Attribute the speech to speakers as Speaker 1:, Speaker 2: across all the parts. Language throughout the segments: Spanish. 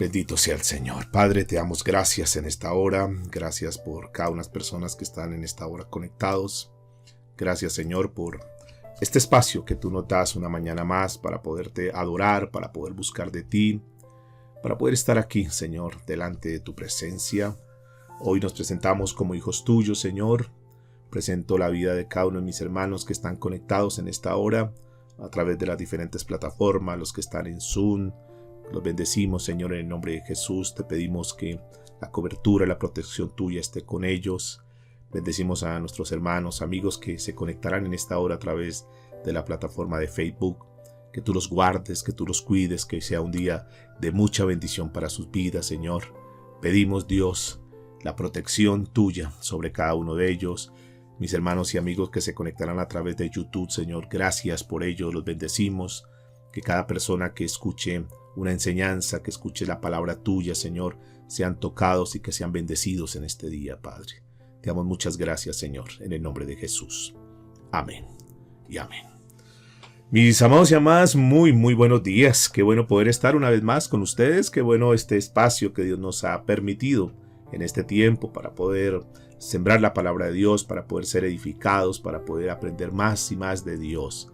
Speaker 1: Bendito sea el Señor. Padre, te damos gracias en esta hora. Gracias por cada una de las personas que están en esta hora conectados. Gracias, Señor, por este espacio que tú nos das una mañana más para poderte adorar, para poder buscar de ti, para poder estar aquí, Señor, delante de tu presencia. Hoy nos presentamos como hijos tuyos, Señor. Presento la vida de cada uno de mis hermanos que están conectados en esta hora a través de las diferentes plataformas, los que están en Zoom. Los bendecimos, Señor, en el nombre de Jesús. Te pedimos que la cobertura y la protección tuya esté con ellos. Bendecimos a nuestros hermanos, amigos que se conectarán en esta hora a través de la plataforma de Facebook. Que tú los guardes, que tú los cuides, que sea un día de mucha bendición para sus vidas, Señor. Pedimos, Dios, la protección tuya sobre cada uno de ellos. Mis hermanos y amigos que se conectarán a través de YouTube, Señor, gracias por ello, los bendecimos. Que cada persona que escuche una enseñanza, que escuche la palabra tuya, Señor, sean tocados y que sean bendecidos en este día, Padre. Te damos muchas gracias, Señor, en el nombre de Jesús. Amén y amén. Mis amados y amadas, muy buenos días. Qué bueno poder estar una vez más con ustedes. Qué bueno este espacio que Dios nos ha permitido en este tiempo para poder sembrar la palabra de Dios, para poder ser edificados, para poder aprender más y más de Dios.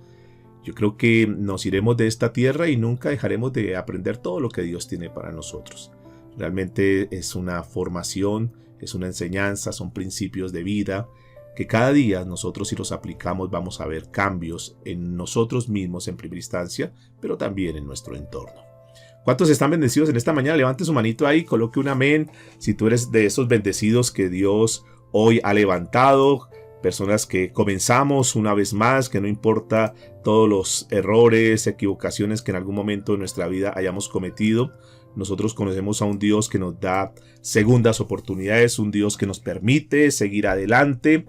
Speaker 1: Yo creo que nos iremos de esta tierra y nunca dejaremos de aprender todo lo que Dios tiene para nosotros. Realmente es una formación, es una enseñanza, son principios de vida que cada día nosotros, si los aplicamos, vamos a ver cambios en nosotros mismos en primera instancia, pero también en nuestro entorno. ¿Cuántos están bendecidos en esta mañana? Levante su manito ahí, coloque un amén. Si tú eres de esos bendecidos que Dios hoy ha levantado, personas que comenzamos una vez más, que no importa todos los errores, equivocaciones que en algún momento de nuestra vida hayamos cometido, nosotros conocemos a un Dios que nos da segundas oportunidades, un Dios que nos permite seguir adelante.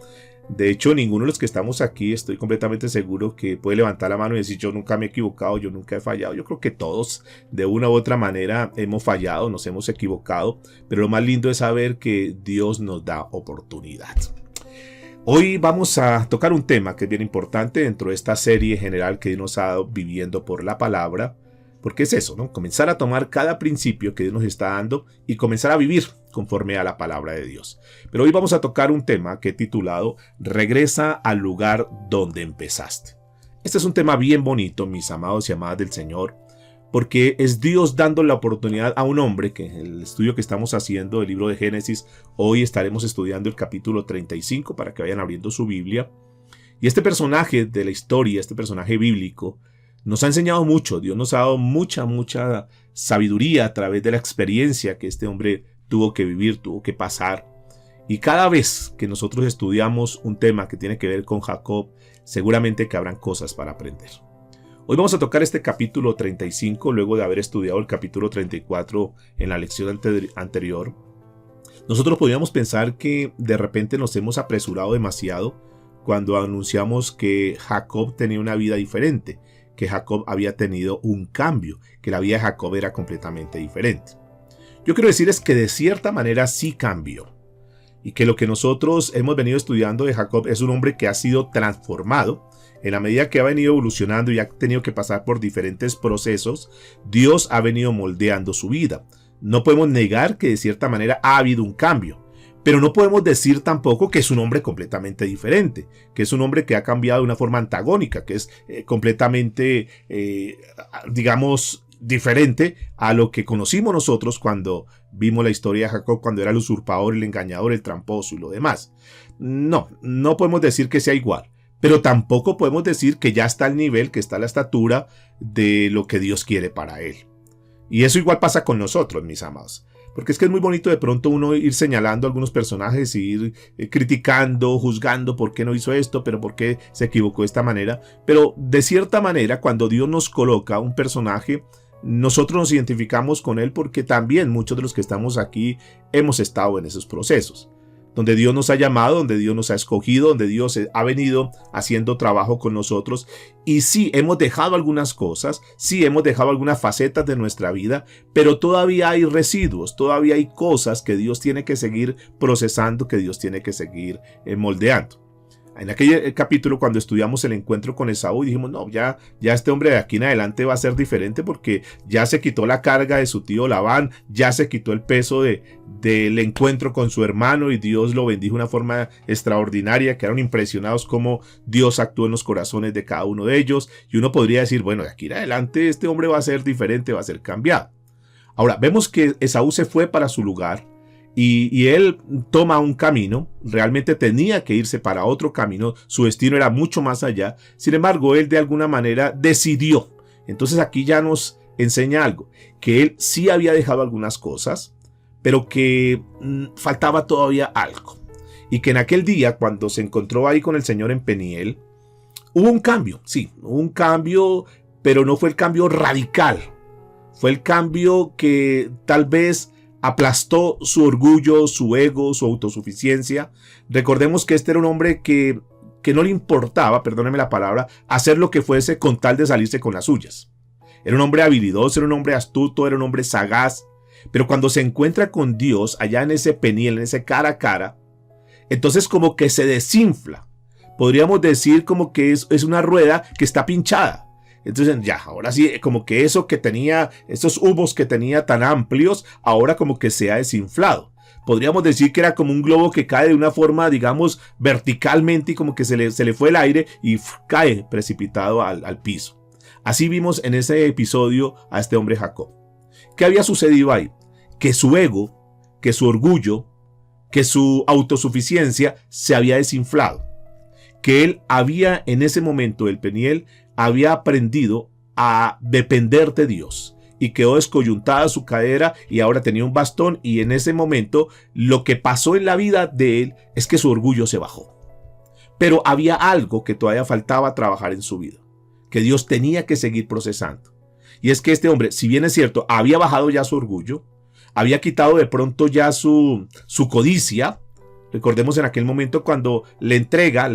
Speaker 1: De hecho, ninguno de los que estamos aquí, estoy completamente seguro que puede levantar la mano y decir yo nunca me he equivocado, yo nunca he fallado. Yo creo que todos de una u otra manera hemos fallado, nos hemos equivocado, pero lo más lindo es saber que Dios nos da oportunidad. Hoy vamos a tocar un tema que es bien importante dentro de esta serie general que Dios nos ha dado viviendo por la palabra, porque es eso, ¿no? Comenzar a tomar cada principio que Dios nos está dando y comenzar a vivir conforme a la palabra de Dios. Pero hoy vamos a tocar un tema que he titulado Regresa al lugar donde empezaste. Este es un tema bien bonito, mis amados y amadas del Señor, porque es Dios dando la oportunidad a un hombre, que en el estudio que estamos haciendo del libro de Génesis, hoy estaremos estudiando el capítulo 35 para que vayan abriendo su Biblia. Y este personaje de la historia, este personaje bíblico, nos ha enseñado mucho. Dios nos ha dado mucha sabiduría a través de la experiencia que este hombre tuvo que vivir, tuvo que pasar. Y cada vez que nosotros estudiamos un tema que tiene que ver con Jacob, seguramente que habrán cosas para aprender. Hoy vamos a tocar este capítulo 35, luego de haber estudiado el capítulo 34 en la lección anterior. Nosotros podríamos pensar que de repente nos hemos apresurado demasiado cuando anunciamos que Jacob tenía una vida diferente, que Jacob había tenido un cambio, que la vida de Jacob era completamente diferente. Yo quiero decirles que de cierta manera sí cambió, y que lo que nosotros hemos venido estudiando de Jacob es un hombre que ha sido transformado. En la medida que ha venido evolucionando y ha tenido que pasar por diferentes procesos, Dios ha venido moldeando su vida. No podemos negar que de cierta manera ha habido un cambio, pero no podemos decir tampoco que es un hombre completamente diferente, que es un hombre que ha cambiado de una forma antagónica, que es completamente, diferente a lo que conocimos nosotros cuando vimos la historia de Jacob, cuando era el usurpador, el engañador, el tramposo y lo demás. No podemos decir que sea igual. Pero tampoco podemos decir que ya está al nivel, que está a la estatura de lo que Dios quiere para él. Y eso igual pasa con nosotros, mis amados. Porque es que es muy bonito de pronto uno ir señalando a algunos personajes y ir criticando, juzgando por qué no hizo esto, pero por qué se equivocó de esta manera. Pero de cierta manera, cuando Dios nos coloca un personaje, nosotros nos identificamos con él porque también muchos de los que estamos aquí hemos estado en esos procesos. Donde Dios nos ha llamado, donde Dios nos ha escogido, donde Dios ha venido haciendo trabajo con nosotros. Y sí, hemos dejado algunas cosas, sí hemos dejado algunas facetas de nuestra vida, pero todavía hay residuos, todavía hay cosas que Dios tiene que seguir procesando, que Dios tiene que seguir moldeando. En aquel capítulo, cuando estudiamos el encuentro con Esaú, dijimos, no, ya este hombre de aquí en adelante va a ser diferente porque ya se quitó la carga de su tío Labán, ya se quitó el peso del encuentro con su hermano y Dios lo bendijo de una forma extraordinaria. Quedaron impresionados cómo Dios actuó en los corazones de cada uno de ellos. Y uno podría decir, bueno, de aquí en adelante este hombre va a ser diferente, va a ser cambiado. Ahora, vemos que Esaú se fue para su lugar. Y él toma un camino, realmente tenía que irse para otro camino, su destino era mucho más allá. Sin embargo, él de alguna manera decidió. Entonces aquí ya nos enseña algo, que él sí había dejado algunas cosas, pero que faltaba todavía algo. Y que en aquel día, cuando se encontró ahí con el Señor en Peniel, hubo un cambio, sí, un cambio, pero no fue el cambio radical. Fue el cambio que tal vez aplastó su orgullo, su ego, su autosuficiencia. Recordemos que este era un hombre que no le importaba, perdóneme la palabra, hacer lo que fuese con tal de salirse con las suyas. Era un hombre habilidoso, era un hombre astuto, era un hombre sagaz. Pero cuando se encuentra con Dios, allá en ese Peniel, en ese cara a cara, entonces como que se desinfla. Podríamos decir como que es una rueda que está pinchada. Entonces ya, ahora sí, como que eso que tenía, esos humos que tenía tan amplios, ahora como que se ha desinflado. Podríamos decir que era como un globo que cae de una forma, digamos, verticalmente y como que se le fue el aire y cae precipitado al piso. Así vimos en ese episodio a este hombre Jacob. ¿Qué había sucedido ahí? Que su ego, que su orgullo, que su autosuficiencia se había desinflado. Que él había en ese momento del Peniel, había aprendido a depender de Dios y quedó descoyuntada su cadera y ahora tenía un bastón, y en ese momento lo que pasó en la vida de él es que su orgullo se bajó. Pero había algo que todavía faltaba trabajar en su vida, que Dios tenía que seguir procesando. Y es que este hombre, si bien es cierto, había bajado ya su orgullo, había quitado de pronto ya su codicia. Recordemos en aquel momento cuando le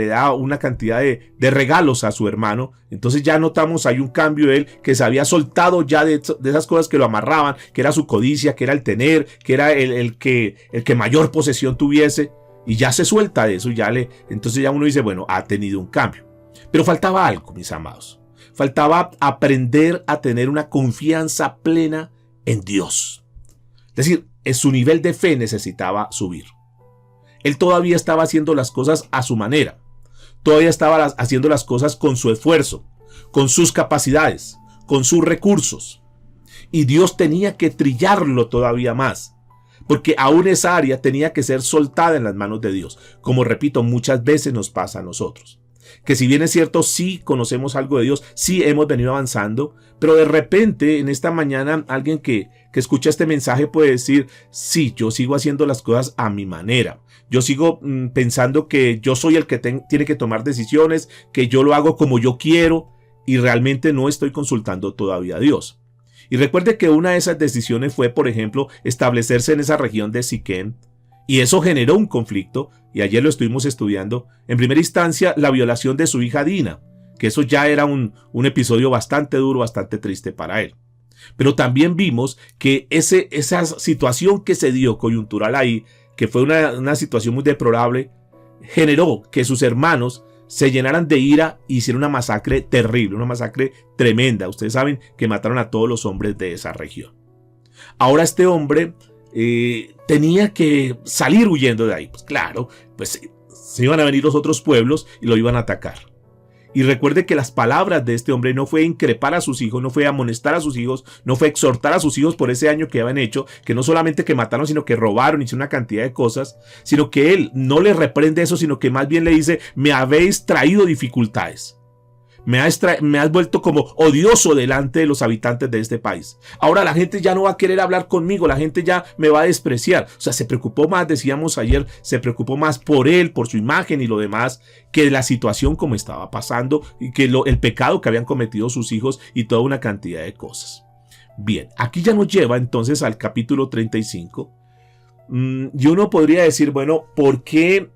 Speaker 1: da una cantidad de regalos a su hermano. Entonces ya notamos, hay un cambio de él, que se había soltado ya de esas cosas que lo amarraban, que era su codicia, que era el tener, que era el que mayor posesión tuviese. Y ya se suelta de eso, entonces ya uno dice, bueno, ha tenido un cambio. Pero faltaba algo, mis amados. Faltaba aprender a tener una confianza plena en Dios. Es decir, su nivel de fe necesitaba subir. Él todavía estaba haciendo las cosas a su manera. Todavía estaba haciendo las cosas con su esfuerzo, con sus capacidades, con sus recursos. Y Dios tenía que trillarlo todavía más, porque aún esa área tenía que ser soltada en las manos de Dios. Como repito, muchas veces nos pasa a nosotros. Que si bien es cierto, sí conocemos algo de Dios, sí hemos venido avanzando, pero de repente en esta mañana alguien que escucha este mensaje puede decir, sí, yo sigo haciendo las cosas a mi manera. Yo sigo pensando que yo soy el que tiene que tomar decisiones, que yo lo hago como yo quiero y realmente no estoy consultando todavía a Dios. Y recuerde que una de esas decisiones fue, por ejemplo, establecerse en esa región de Siquem. Y eso generó un conflicto, y ayer lo estuvimos estudiando. En primera instancia, la violación de su hija Dina, que eso ya era un episodio bastante duro, bastante triste para él. Pero también vimos que esa situación que se dio coyuntural ahí, que fue una situación muy deplorable, generó que sus hermanos se llenaran de ira e hicieron una masacre terrible, una masacre tremenda. Ustedes saben que mataron a todos los hombres de esa región. Ahora este hombre tenía que salir huyendo de ahí. Pues claro, pues se iban a venir los otros pueblos y lo iban a atacar. Y recuerde que las palabras de este hombre no fue increpar a sus hijos, no fue amonestar a sus hijos, no fue exhortar a sus hijos por ese daño que habían hecho, que no solamente que mataron, sino que robaron, hicieron una cantidad de cosas, sino que él no le reprende eso, sino que más bien le dice, me habéis traído dificultades. Me has vuelto como odioso delante de los habitantes de este país. Ahora la gente ya no va a querer hablar conmigo, la gente ya me va a despreciar. O sea, se preocupó más, decíamos ayer, se preocupó más por él, por su imagen y lo demás, que de la situación como estaba pasando y que el pecado que habían cometido sus hijos y toda una cantidad de cosas. Bien, aquí ya nos lleva entonces al capítulo 35. Y uno podría decir, bueno, ¿por qué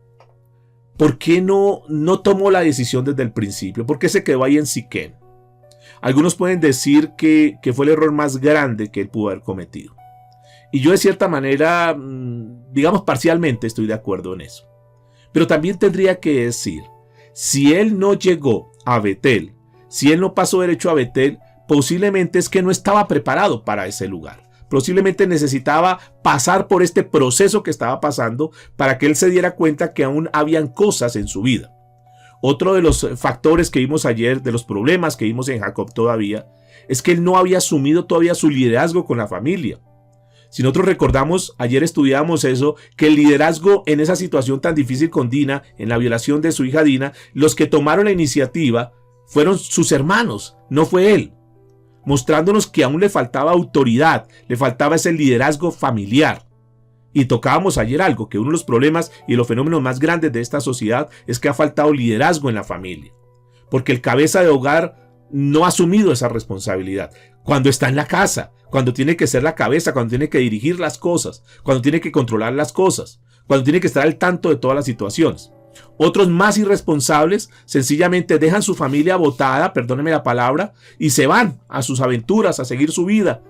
Speaker 1: no tomó la decisión desde el principio? ¿Por qué se quedó ahí en Siquem? Algunos pueden decir que fue el error más grande que él pudo haber cometido. Y yo de cierta manera, digamos parcialmente, estoy de acuerdo en eso. Pero también tendría que decir si él no llegó a Betel, si él no pasó derecho a Betel, posiblemente es que no estaba preparado para ese lugar. Posiblemente necesitaba pasar por este proceso que estaba pasando para que él se diera cuenta que aún habían cosas en su vida. Otro de los factores que vimos ayer, de los problemas que vimos en Jacob todavía, es que él no había asumido todavía su liderazgo con la familia. Si nosotros recordamos, ayer estudiábamos eso, que el liderazgo en esa situación tan difícil con Dina, en la violación de su hija Dina, los que tomaron la iniciativa fueron sus hermanos, no fue él, mostrándonos que aún le faltaba autoridad, le faltaba ese liderazgo familiar. Y tocábamos ayer algo, que uno de los problemas y los fenómenos más grandes de esta sociedad es que ha faltado liderazgo en la familia, porque el cabeza de hogar no ha asumido esa responsabilidad. Cuando está en la casa, cuando tiene que ser la cabeza, cuando tiene que dirigir las cosas, cuando tiene que controlar las cosas, cuando tiene que estar al tanto de todas las situaciones. Otros más irresponsables sencillamente dejan su familia botada, perdónenme la palabra, y se van a sus aventuras, a seguir su vida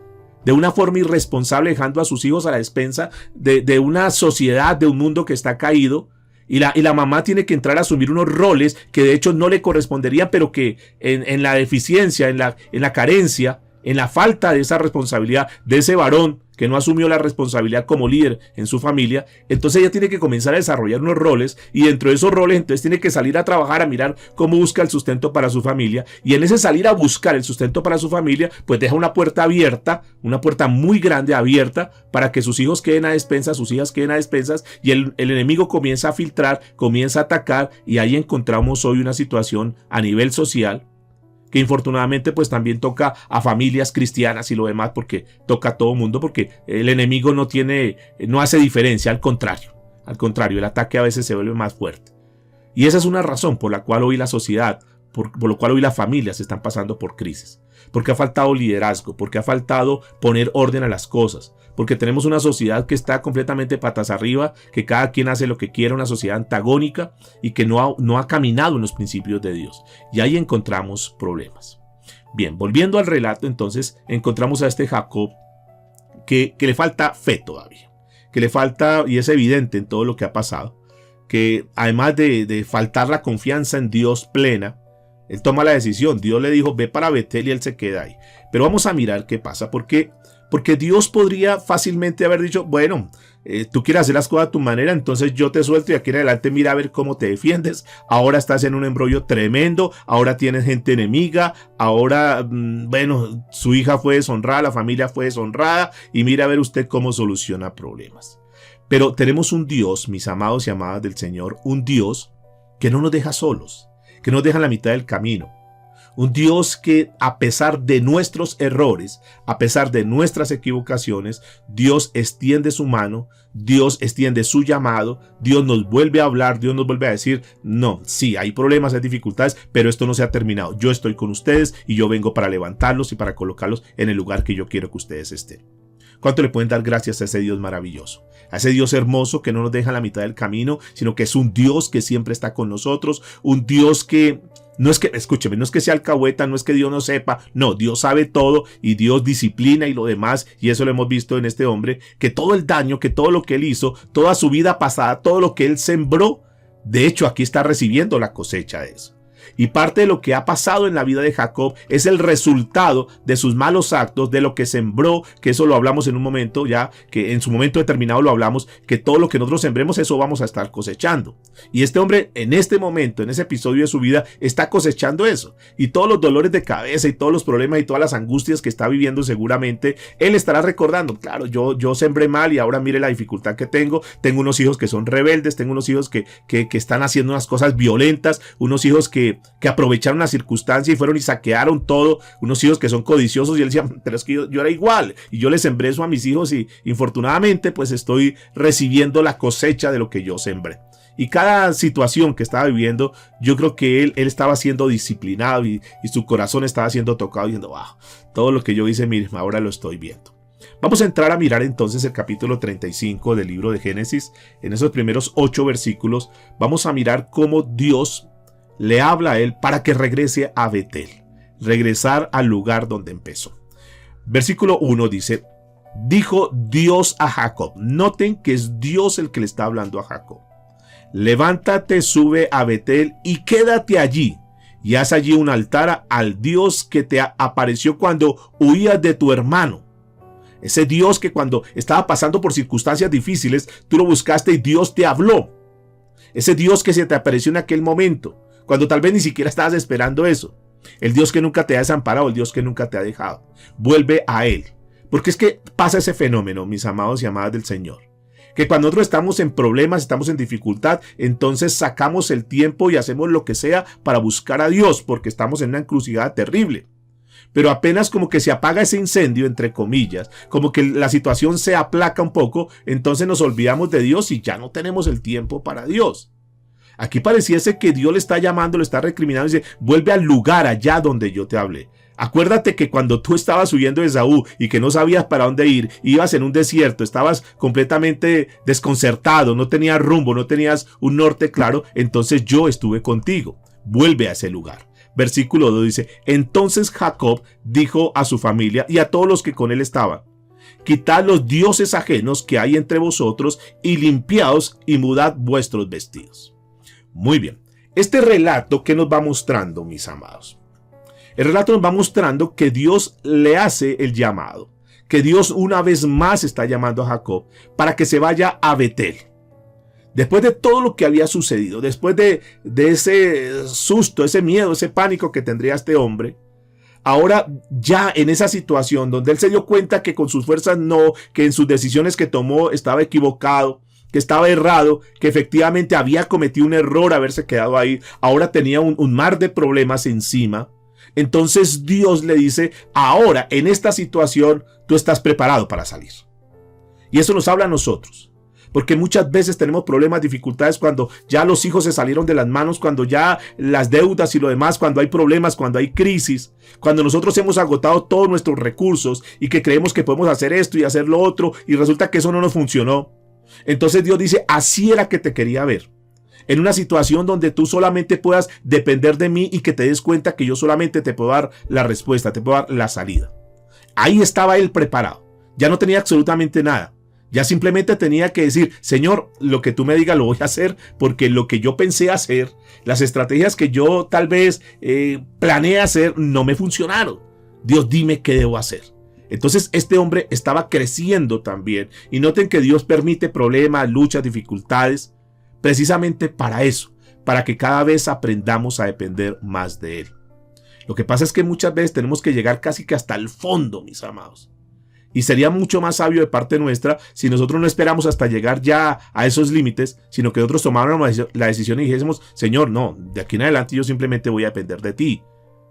Speaker 1: de una forma irresponsable, dejando a sus hijos a la despensa de una sociedad, de un mundo que está caído. Y la mamá tiene que entrar a asumir unos roles que de hecho no le corresponderían, pero que en la deficiencia, en la carencia, en la falta de esa responsabilidad de ese varón que no asumió la responsabilidad como líder en su familia, entonces ella tiene que comenzar a desarrollar unos roles, y dentro de esos roles entonces tiene que salir a trabajar, a mirar cómo busca el sustento para su familia, y en ese salir a buscar el sustento para su familia, pues deja una puerta abierta, una puerta muy grande abierta, para que sus hijos queden a despensas, sus hijas queden a despensas, y el enemigo comienza a filtrar, comienza a atacar, y ahí encontramos hoy una situación a nivel social que infortunadamente pues también toca a familias cristianas y lo demás, porque toca a todo mundo, porque el enemigo no hace diferencia, al contrario, el ataque a veces se vuelve más fuerte. Y esa es una razón por la cual hoy la sociedad, por lo cual hoy las familias están pasando por crisis, porque ha faltado liderazgo, porque ha faltado poner orden a las cosas, porque tenemos una sociedad que está completamente patas arriba, que cada quien hace lo que quiere, una sociedad antagónica y que no ha caminado en los principios de Dios. Y ahí encontramos problemas. Bien, volviendo al relato, entonces encontramos a este Jacob que le falta fe todavía, que le falta, y es evidente en todo lo que ha pasado, que además de faltar la confianza en Dios plena, él toma la decisión. Dios le dijo, ve para Betel, y él se queda ahí. Pero vamos a mirar qué pasa, porque Dios podría fácilmente haber dicho, bueno, tú quieres hacer las cosas a tu manera, entonces yo te suelto y aquí en adelante mira a ver cómo te defiendes. Ahora estás en un embrollo tremendo, ahora tienes gente enemiga, ahora, bueno, su hija fue deshonrada, la familia fue deshonrada, y mira a ver usted cómo soluciona problemas. Pero tenemos un Dios, mis amados y amadas del Señor, un Dios que no nos deja solos, que nos deja en la mitad del camino. Un Dios que, a pesar de nuestros errores, a pesar de nuestras equivocaciones, Dios extiende su mano, Dios extiende su llamado, Dios nos vuelve a hablar, Dios nos vuelve a decir, no, sí, hay problemas, hay dificultades, pero esto no se ha terminado. Yo estoy con ustedes y yo vengo para levantarlos y para colocarlos en el lugar que yo quiero que ustedes estén. ¿Cuánto le pueden dar gracias a ese Dios maravilloso? A ese Dios hermoso que no nos deja en la mitad del camino, sino que es un Dios que siempre está con nosotros, un Dios que no es que, escúcheme, no es que sea alcahueta, no es que Dios no sepa, no, Dios sabe todo y Dios disciplina y lo demás, y eso lo hemos visto en este hombre, que todo el daño, que todo lo que él hizo, toda su vida pasada, todo lo que él sembró, de hecho aquí está recibiendo la cosecha de eso. Y parte de lo que ha pasado en la vida de Jacob es el resultado de sus malos actos, de lo que sembró, que eso lo hablamos en un momento, ya que en su momento determinado lo hablamos, que todo lo que nosotros sembremos, eso vamos a estar cosechando. Y este hombre en este momento, en ese episodio de su vida, está cosechando eso. Y todos los dolores de cabeza y todos los problemas y todas las angustias que está viviendo seguramente, él estará recordando, claro, yo sembré mal y ahora mire la dificultad que tengo unos hijos que son rebeldes, tengo unos hijos que están haciendo unas cosas violentas, unos hijos que aprovecharon la circunstancia y fueron y saquearon todo, unos hijos que son codiciosos, y él decía, pero es que yo era igual, y yo les sembré eso a mis hijos, y infortunadamente pues estoy recibiendo la cosecha de lo que yo sembré. Y cada situación que estaba viviendo, yo creo que él estaba siendo disciplinado y su corazón estaba siendo tocado, diciendo, wow, todo lo que yo hice, mire, ahora lo estoy viendo. Vamos a entrar a mirar entonces el capítulo 35 del libro de Génesis. En esos primeros 8 versículos vamos a mirar cómo Dios le habla a él para que regrese a Betel, regresar al lugar donde empezó. Versículo 1 dice, dijo Dios a Jacob. Noten que es Dios el que le está hablando a Jacob. levántate, sube a Betel y quédate allí, y haz allí un altar al Dios que te apareció cuando huías de tu hermano. Ese Dios que cuando estaba pasando por circunstancias difíciles, tú lo buscaste y Dios te habló. Ese Dios que se te apareció en aquel momento, cuando tal vez ni siquiera estabas esperando eso. El Dios que nunca te ha desamparado, el Dios que nunca te ha dejado. Vuelve a Él. Porque es que pasa ese fenómeno, mis amados y amadas del Señor, que cuando nosotros estamos en problemas, estamos en dificultad, entonces sacamos el tiempo y hacemos lo que sea para buscar a Dios, porque estamos en una encrucijada terrible. Pero apenas como que se apaga ese incendio, entre comillas, como que la situación se aplaca un poco, entonces nos olvidamos de Dios y ya no tenemos el tiempo para Dios. Aquí pareciese que Dios le está llamando, le está recriminando y dice, vuelve al lugar allá donde yo te hablé. Acuérdate que cuando tú estabas huyendo de Esaú y que no sabías para dónde ir, ibas en un desierto, estabas completamente desconcertado, no tenías rumbo, no tenías un norte claro, entonces yo estuve contigo. Vuelve a ese lugar. Versículo 2 dice, entonces Jacob dijo a su familia y a todos los que con él estaban, quitad los dioses ajenos que hay entre vosotros y limpiaos y mudad vuestros vestidos. Muy bien, este relato que nos va mostrando, mis amados, el relato nos va mostrando que Dios le hace el llamado, que Dios una vez más está llamando a Jacob para que se vaya a Betel. Después de todo lo que había sucedido, después de ese susto, ese miedo, ese pánico que tendría este hombre, ahora ya en esa situación donde él se dio cuenta que con sus fuerzas no, que en sus decisiones que tomó estaba equivocado, que estaba errado, que efectivamente había cometido un error haberse quedado ahí, ahora tenía un mar de problemas encima. Entonces Dios le dice, ahora en esta situación tú estás preparado para salir. Y eso nos habla a nosotros. Porque muchas veces tenemos problemas, dificultades cuando ya los hijos se salieron de las manos, cuando ya las deudas y lo demás, cuando hay problemas, cuando hay crisis, cuando nosotros hemos agotado todos nuestros recursos y que creemos que podemos hacer esto y hacer lo otro y resulta que eso no nos funcionó. Entonces Dios dice, así era que te quería ver. En una situación donde tú solamente puedas depender de mí y que te des cuenta que yo solamente te puedo dar la respuesta, te puedo dar la salida. Ahí estaba él preparado. Ya no tenía absolutamente nada. Ya simplemente tenía que decir, Señor, lo que tú me digas lo voy a hacer porque lo que yo pensé hacer, las estrategias que yo tal vez planeé hacer no me funcionaron. Dios, dime qué debo hacer. Entonces este hombre estaba creciendo también. Y noten que Dios permite problemas, luchas, dificultades, precisamente para eso, para que cada vez aprendamos a depender más de Él. Lo que pasa es que muchas veces tenemos que llegar casi que hasta el fondo, mis amados. Y sería mucho más sabio de parte nuestra si nosotros no esperamos hasta llegar ya a esos límites, sino que nosotros tomáramos la decisión y dijésemos, Señor, no, de aquí en adelante yo simplemente voy a depender de ti.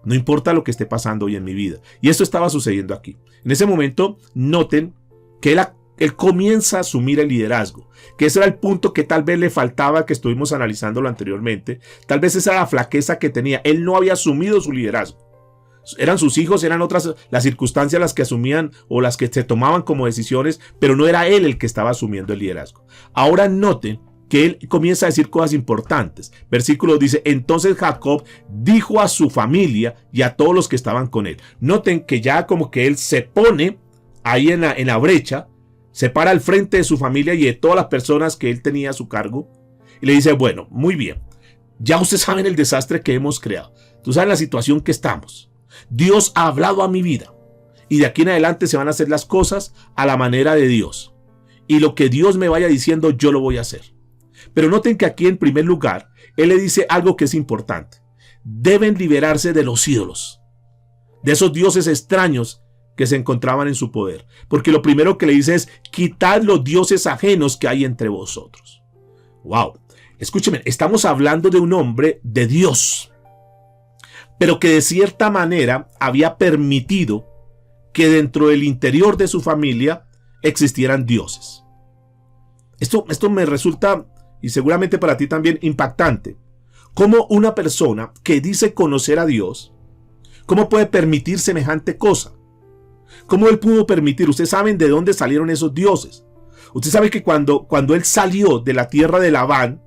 Speaker 1: No importa lo que esté pasando hoy en mi vida. Y esto estaba sucediendo aquí. En ese momento, noten que él comienza a asumir el liderazgo, que ese era el punto que tal vez le faltaba, que estuvimos analizándolo anteriormente. Tal vez esa era la flaqueza que tenía. Él no había asumido su liderazgo. Eran sus hijos, eran otras las circunstancias las que asumían o las que se tomaban como decisiones, pero no era él el que estaba asumiendo el liderazgo. Ahora noten que él comienza a decir cosas importantes. Versículo dice, entonces Jacob dijo a su familia y a todos los que estaban con él. Noten que ya como que él se pone ahí en la brecha, se para al frente de su familia y de todas las personas que él tenía a su cargo y le dice, bueno, muy bien, ya ustedes saben el desastre que hemos creado. Tú sabes la situación que estamos. Dios ha hablado a mi vida y de aquí en adelante se van a hacer las cosas a la manera de Dios. Y lo que Dios me vaya diciendo, yo lo voy a hacer. Pero noten que aquí en primer lugar, Él le dice algo que es importante. Deben liberarse de los ídolos, de esos dioses extraños que se encontraban en su poder. Porque lo primero que le dice es, quitad los dioses ajenos que hay entre vosotros. Wow, escúcheme, estamos hablando de un hombre de Dios, pero que de cierta manera había permitido que dentro del interior de su familia existieran dioses. Esto me resulta, y seguramente para ti también, impactante. Cómo una persona que dice conocer a Dios, cómo puede permitir semejante cosa. Cómo él pudo permitir. Ustedes saben de dónde salieron esos dioses. Usted sabe que cuando él salió de la tierra de Labán,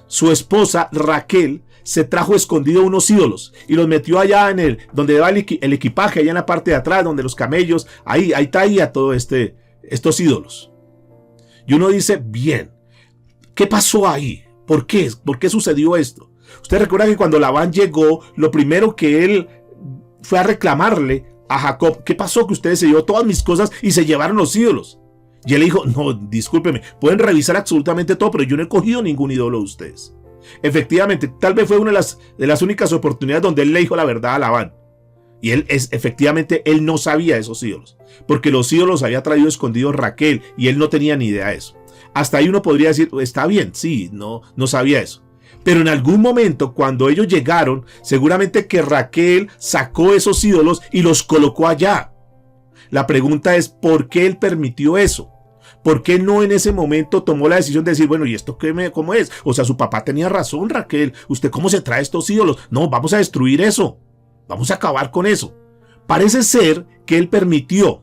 Speaker 1: su esposa Raquel se trajo escondido unos ídolos y los metió allá donde va el equipaje, allá en la parte de atrás, donde los camellos, ahí traía todo estos ídolos. Y uno dice, bien, ¿qué pasó ahí? ¿Por qué? ¿Por qué sucedió esto? Usted recuerda que cuando Labán llegó, lo primero que él fue a reclamarle a Jacob: ¿qué pasó? Que ustedes se llevó todas mis cosas y se llevaron los ídolos. Y él le dijo: no, discúlpeme, pueden revisar absolutamente todo, pero yo no he cogido ningún ídolo de ustedes. Efectivamente, tal vez fue una de las únicas oportunidades donde él le dijo la verdad a Labán. Y efectivamente, él no sabía esos ídolos, porque los ídolos había traído escondidos Raquel y él no tenía ni idea de eso. Hasta ahí uno podría decir: está bien, sí, no sabía eso. Pero en algún momento, cuando ellos llegaron, seguramente que Raquel sacó esos ídolos y los colocó allá. La pregunta es: ¿por qué él permitió eso? ¿Por qué no en ese momento tomó la decisión de decir: bueno, ¿y esto cómo es? O sea, su papá tenía razón, Raquel. ¿Usted cómo se trae estos ídolos? No, vamos a destruir eso. Vamos a acabar con eso. Parece ser que él permitió.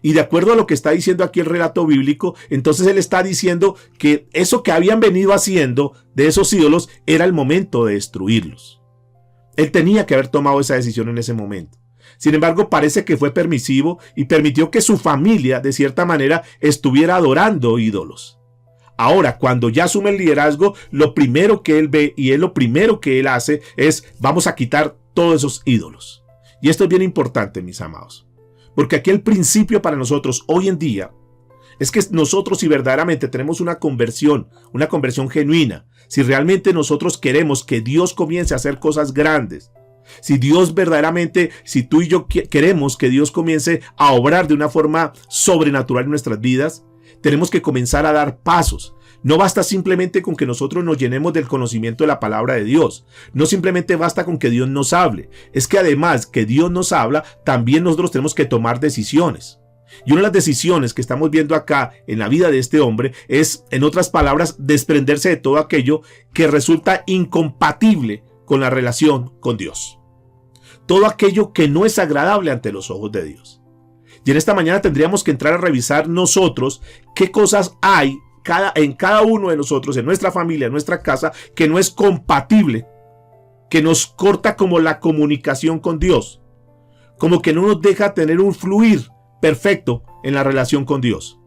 Speaker 1: Y de acuerdo a lo que está diciendo aquí el relato bíblico, entonces él está diciendo que eso que habían venido haciendo de esos ídolos era el momento de destruirlos. Él tenía que haber tomado esa decisión en ese momento. Sin embargo, parece que fue permisivo y permitió que su familia, de cierta manera, estuviera adorando ídolos. Ahora, cuando ya asume el liderazgo, lo primero que él ve y es lo primero que él hace es: vamos a quitar todos esos ídolos. Y esto es bien importante, mis amados, porque aquí el principio para nosotros hoy en día es que nosotros, si verdaderamente tenemos una conversión genuina, si realmente nosotros queremos que Dios comience a hacer cosas grandes, si Dios verdaderamente, si tú y yo queremos que Dios comience a obrar de una forma sobrenatural en nuestras vidas, tenemos que comenzar a dar pasos. No basta simplemente con que nosotros nos llenemos del conocimiento de la palabra de Dios. No simplemente basta con que Dios nos hable. Es que además que Dios nos habla, también nosotros tenemos que tomar decisiones. Y una de las decisiones que estamos viendo acá en la vida de este hombre es, en otras palabras, desprenderse de todo aquello que resulta incompatible con la relación con Dios. Todo aquello que no es agradable ante los ojos de Dios. Y en esta mañana tendríamos que entrar a revisar nosotros qué cosas hay en cada uno de nosotros, en nuestra familia, en nuestra casa, que no es compatible, que nos corta como la comunicación con Dios, como que no nos deja tener un fluir perfecto en la relación con Dios.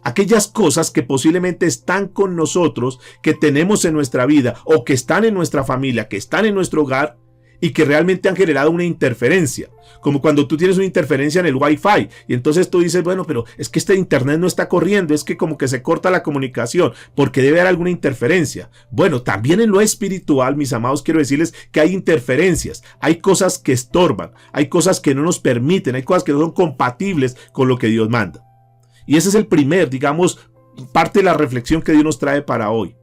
Speaker 1: Aquellas cosas que posiblemente están con nosotros, que tenemos en nuestra vida o que están en nuestra familia, que están en nuestro hogar y que realmente han generado una interferencia. Como cuando tú tienes una interferencia en el Wi-Fi y entonces tú dices: bueno, pero es que este internet no está corriendo, es que como que se corta la comunicación porque debe haber alguna interferencia. Bueno, también en lo espiritual, mis amados, quiero decirles que hay interferencias, hay cosas que estorban, hay cosas que no nos permiten, hay cosas que no son compatibles con lo que Dios manda. Y ese es el primer, parte de la reflexión que Dios nos trae para hoy.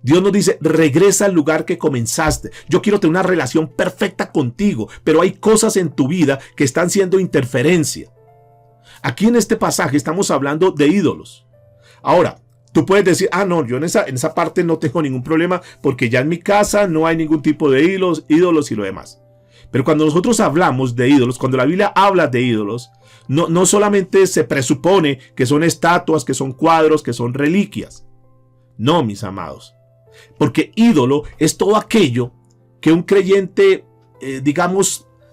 Speaker 1: Dios nos dice: regresa al lugar que comenzaste. Yo quiero tener una relación perfecta contigo, pero hay cosas en tu vida que están siendo interferencia. Aquí en este pasaje estamos hablando de ídolos. Ahora, tú puedes decir: no, yo en esa parte no tengo ningún problema porque ya en mi casa no hay ningún tipo de ídolos y lo demás. Pero cuando nosotros hablamos de ídolos, cuando la Biblia habla de ídolos, no solamente se presupone que son estatuas, que son cuadros, que son reliquias. No, mis amados. Porque ídolo es todo aquello que un creyente,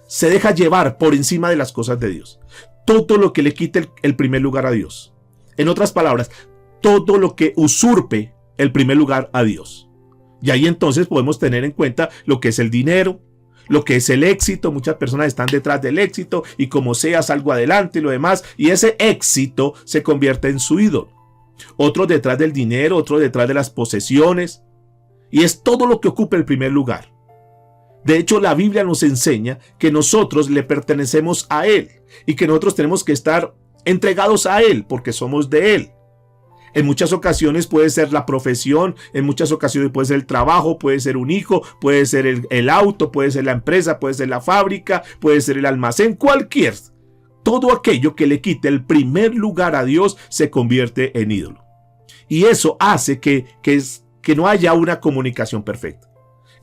Speaker 1: se deja llevar por encima de las cosas de Dios. Todo lo que le quite el primer lugar a Dios. En otras palabras, todo lo que usurpe el primer lugar a Dios. Y ahí entonces podemos tener en cuenta lo que es el dinero, lo que es el éxito. Muchas personas están detrás del éxito y como sea salgo adelante y lo demás. Y ese éxito se convierte en su ídolo. Otros detrás del dinero, otros detrás de las posesiones. Y es todo lo que ocupa el primer lugar. De hecho, la Biblia nos enseña que nosotros le pertenecemos a Él y que nosotros tenemos que estar entregados a Él porque somos de Él. En muchas ocasiones puede ser la profesión, en muchas ocasiones puede ser el trabajo, puede ser un hijo, puede ser el auto, puede ser la empresa, puede ser la fábrica, puede ser el almacén, cualquier. Todo aquello que le quite el primer lugar a Dios se convierte en ídolo. Y eso hace que no haya una comunicación perfecta.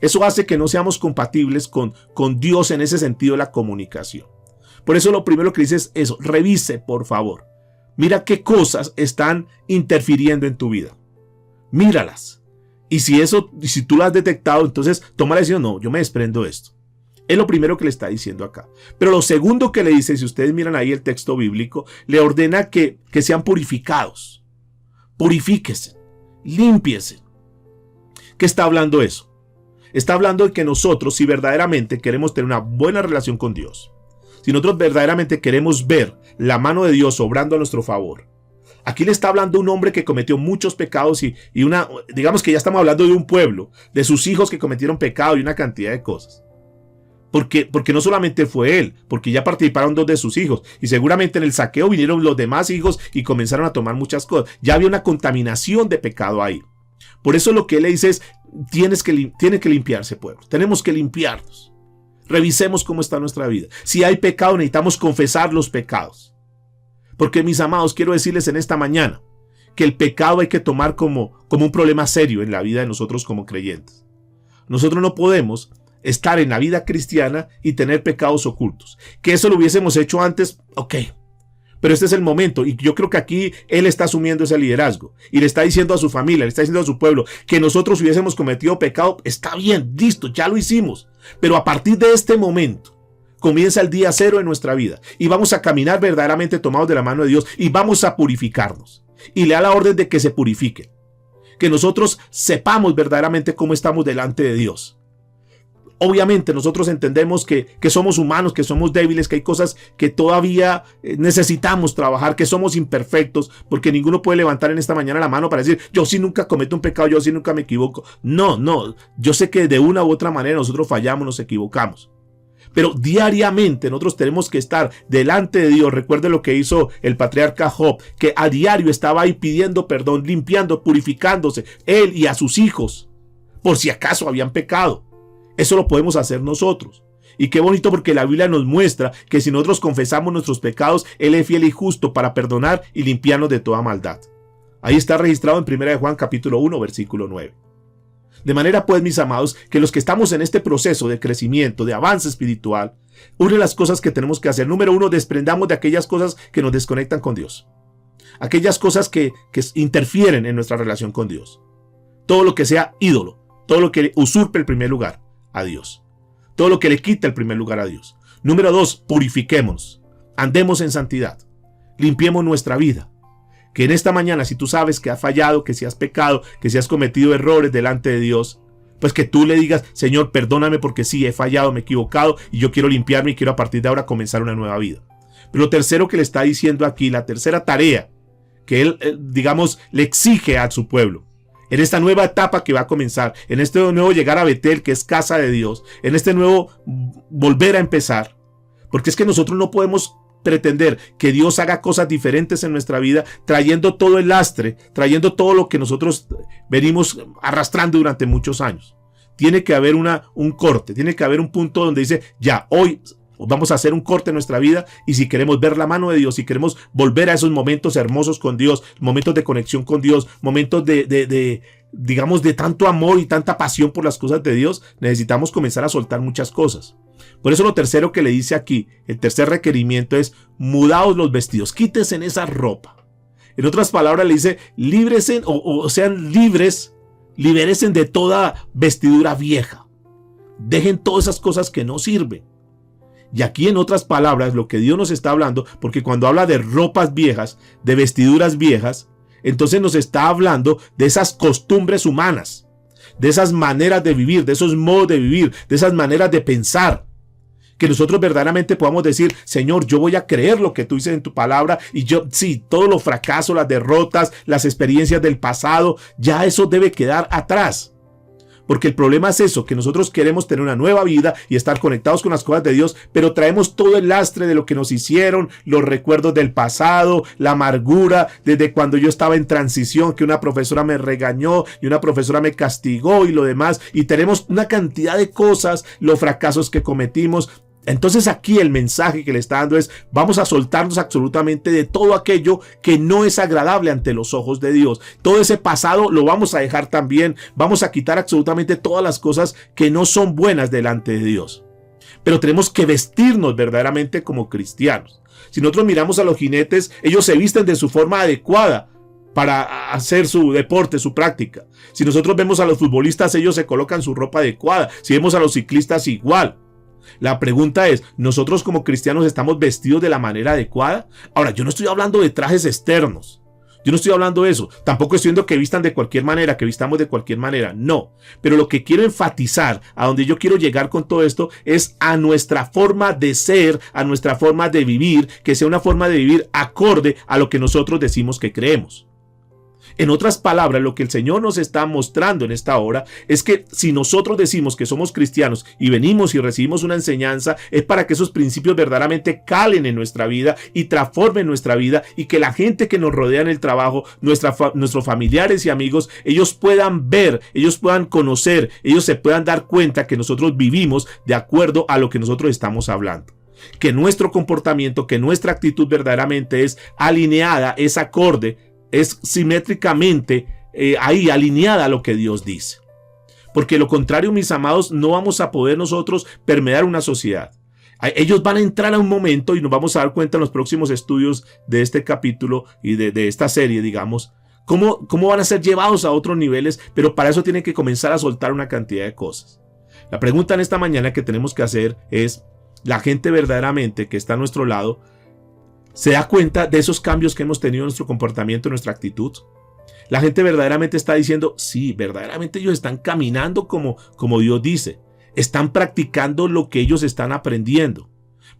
Speaker 1: Eso hace que no seamos compatibles con Dios en ese sentido de la comunicación. Por eso lo primero que dice es eso: revise, por favor. Mira qué cosas están interfiriendo en tu vida. Míralas. Y si tú lo has detectado, entonces toma la decisión: no, yo me desprendo de esto. Es lo primero que le está diciendo acá. Pero lo segundo que le dice, si ustedes miran ahí el texto bíblico, le ordena que sean purificados. Purifíquese, límpiese. ¿Qué está hablando eso? Está hablando de que nosotros, si verdaderamente queremos tener una buena relación con Dios, si nosotros verdaderamente queremos ver la mano de Dios obrando a nuestro favor, aquí le está hablando un hombre que cometió muchos pecados y digamos que ya estamos hablando de un pueblo, de sus hijos que cometieron pecado y una cantidad de cosas. Porque no solamente fue él, porque ya participaron 2 de sus hijos y seguramente en el saqueo vinieron los demás hijos y comenzaron a tomar muchas cosas. Ya había una contaminación de pecado ahí. Por eso lo que él le dice es, tiene que limpiarse, pueblo. Tenemos que limpiarnos. Revisemos cómo está nuestra vida. Si hay pecado, necesitamos confesar los pecados. Porque, mis amados, quiero decirles en esta mañana que el pecado hay que tomar como un problema serio en la vida de nosotros como creyentes. Nosotros no podemos estar en la vida cristiana y tener pecados ocultos. Que eso lo hubiésemos hecho antes, ok. Pero este es el momento y yo creo que aquí él está asumiendo ese liderazgo y le está diciendo a su familia, le está diciendo a su pueblo que nosotros hubiésemos cometido pecado. Está bien, listo, ya lo hicimos. Pero a partir de este momento comienza el día 0 de nuestra vida y vamos a caminar verdaderamente tomados de la mano de Dios y vamos a purificarnos. Y le da la orden de que se purifiquen. Que nosotros sepamos verdaderamente cómo estamos delante de Dios. Obviamente nosotros entendemos que somos humanos, que somos débiles, que hay cosas que todavía necesitamos trabajar, que somos imperfectos, porque ninguno puede levantar en esta mañana la mano para decir, yo sí nunca cometo un pecado, yo sí nunca me equivoco. No, yo sé que de una u otra manera nosotros fallamos, nos equivocamos. Pero diariamente nosotros tenemos que estar delante de Dios. Recuerde lo que hizo el patriarca Job, que a diario estaba ahí pidiendo perdón, limpiando, purificándose, él y a sus hijos, por si acaso habían pecado. Eso lo podemos hacer nosotros. Y qué bonito porque la Biblia nos muestra que si nosotros confesamos nuestros pecados, Él es fiel y justo para perdonar y limpiarnos de toda maldad. Ahí está registrado en 1 de Juan capítulo 1, versículo 9. De manera pues, mis amados, que los que estamos en este proceso de crecimiento, de avance espiritual, una de las cosas que tenemos que hacer, número 1, desprendamos de aquellas cosas que nos desconectan con Dios. Aquellas cosas que interfieren en nuestra relación con Dios. Todo lo que sea ídolo, todo lo que usurpe el primer lugar a Dios. Todo lo que le quita el primer lugar a Dios. Número 2, purifiquémonos. Andemos en santidad. Limpiemos nuestra vida. Que en esta mañana, si tú sabes que has fallado, que si has pecado, que si has cometido errores delante de Dios, pues que tú le digas, Señor, perdóname porque sí, he fallado, me he equivocado y yo quiero limpiarme y quiero a partir de ahora comenzar una nueva vida. Pero lo tercero que le está diciendo aquí, la tercera tarea que él, le exige a su pueblo, en esta nueva etapa que va a comenzar, en este nuevo llegar a Betel, que es casa de Dios, en este nuevo volver a empezar, porque es que nosotros no podemos pretender que Dios haga cosas diferentes en nuestra vida, trayendo todo el lastre, trayendo todo lo que nosotros venimos arrastrando durante muchos años. Tiene que haber un corte, tiene que haber un punto donde dice, ya, hoy vamos a hacer un corte en nuestra vida y si queremos ver la mano de Dios, si queremos volver a esos momentos hermosos con Dios, momentos de conexión con Dios, momentos de tanto amor y tanta pasión por las cosas de Dios, necesitamos comenzar a soltar muchas cosas. Por eso lo tercero que le dice aquí, el tercer requerimiento es, mudaos los vestidos, quítense en esa ropa. En otras palabras le dice, líbresen o sean libres, libérense de toda vestidura vieja. Dejen todas esas cosas que no sirven. Y aquí en otras palabras lo que Dios nos está hablando, porque cuando habla de ropas viejas, de vestiduras viejas, entonces nos está hablando de esas costumbres humanas, de esas maneras de vivir, de esos modos de vivir, de esas maneras de pensar. Que nosotros verdaderamente podamos decir, Señor, yo voy a creer lo que tú dices en tu palabra y yo, sí, todos los fracasos, las derrotas, las experiencias del pasado, ya eso debe quedar atrás. Porque el problema es eso, que nosotros queremos tener una nueva vida y estar conectados con las cosas de Dios, pero traemos todo el lastre de lo que nos hicieron, los recuerdos del pasado, la amargura, desde cuando yo estaba en transición, que una profesora me regañó y una profesora me castigó y lo demás, y tenemos una cantidad de cosas, los fracasos que cometimos. Entonces aquí el mensaje que le está dando es, vamos a soltarnos absolutamente de todo aquello que no es agradable ante los ojos de Dios. Todo ese pasado lo vamos a dejar también, vamos a quitar absolutamente todas las cosas que no son buenas delante de Dios. Pero tenemos que vestirnos verdaderamente como cristianos. Si nosotros miramos a los jinetes, ellos se visten de su forma adecuada para hacer su deporte, su práctica. Si nosotros vemos a los futbolistas, ellos se colocan su ropa adecuada. Si vemos a los ciclistas, igual. La pregunta es, ¿nosotros como cristianos estamos vestidos de la manera adecuada? Ahora, yo no estoy hablando de trajes externos. Yo no estoy hablando de eso. Tampoco estoy diciendo que vistan de cualquier manera, que vistamos de cualquier manera. No. Pero lo que quiero enfatizar, a donde yo quiero llegar con todo esto, es a nuestra forma de ser, a nuestra forma de vivir, que sea una forma de vivir acorde a lo que nosotros decimos que creemos. En otras palabras, lo que el Señor nos está mostrando en esta hora es que si nosotros decimos que somos cristianos y venimos y recibimos una enseñanza, es para que esos principios verdaderamente calen en nuestra vida y transformen nuestra vida, y que la gente que nos rodea en el trabajo, nuestros familiares y amigos, ellos puedan ver, ellos puedan conocer, ellos se puedan dar cuenta que nosotros vivimos de acuerdo a lo que nosotros estamos hablando. Que nuestro comportamiento, que nuestra actitud verdaderamente es alineada, es acorde, es simétricamente ahí alineada a lo que Dios dice. Porque lo contrario, mis amados, no vamos a poder nosotros permear una sociedad. Ellos van a entrar a un momento, y nos vamos a dar cuenta en los próximos estudios de este capítulo y de esta serie, digamos, cómo van a ser llevados a otros niveles, pero para eso tienen que comenzar a soltar una cantidad de cosas. La pregunta en esta mañana que tenemos que hacer es: ¿la gente verdaderamente que está a nuestro lado se da cuenta de esos cambios que hemos tenido en nuestro comportamiento, en nuestra actitud? La gente verdaderamente está diciendo: sí, verdaderamente ellos están caminando como Dios dice. Están practicando lo que ellos están aprendiendo.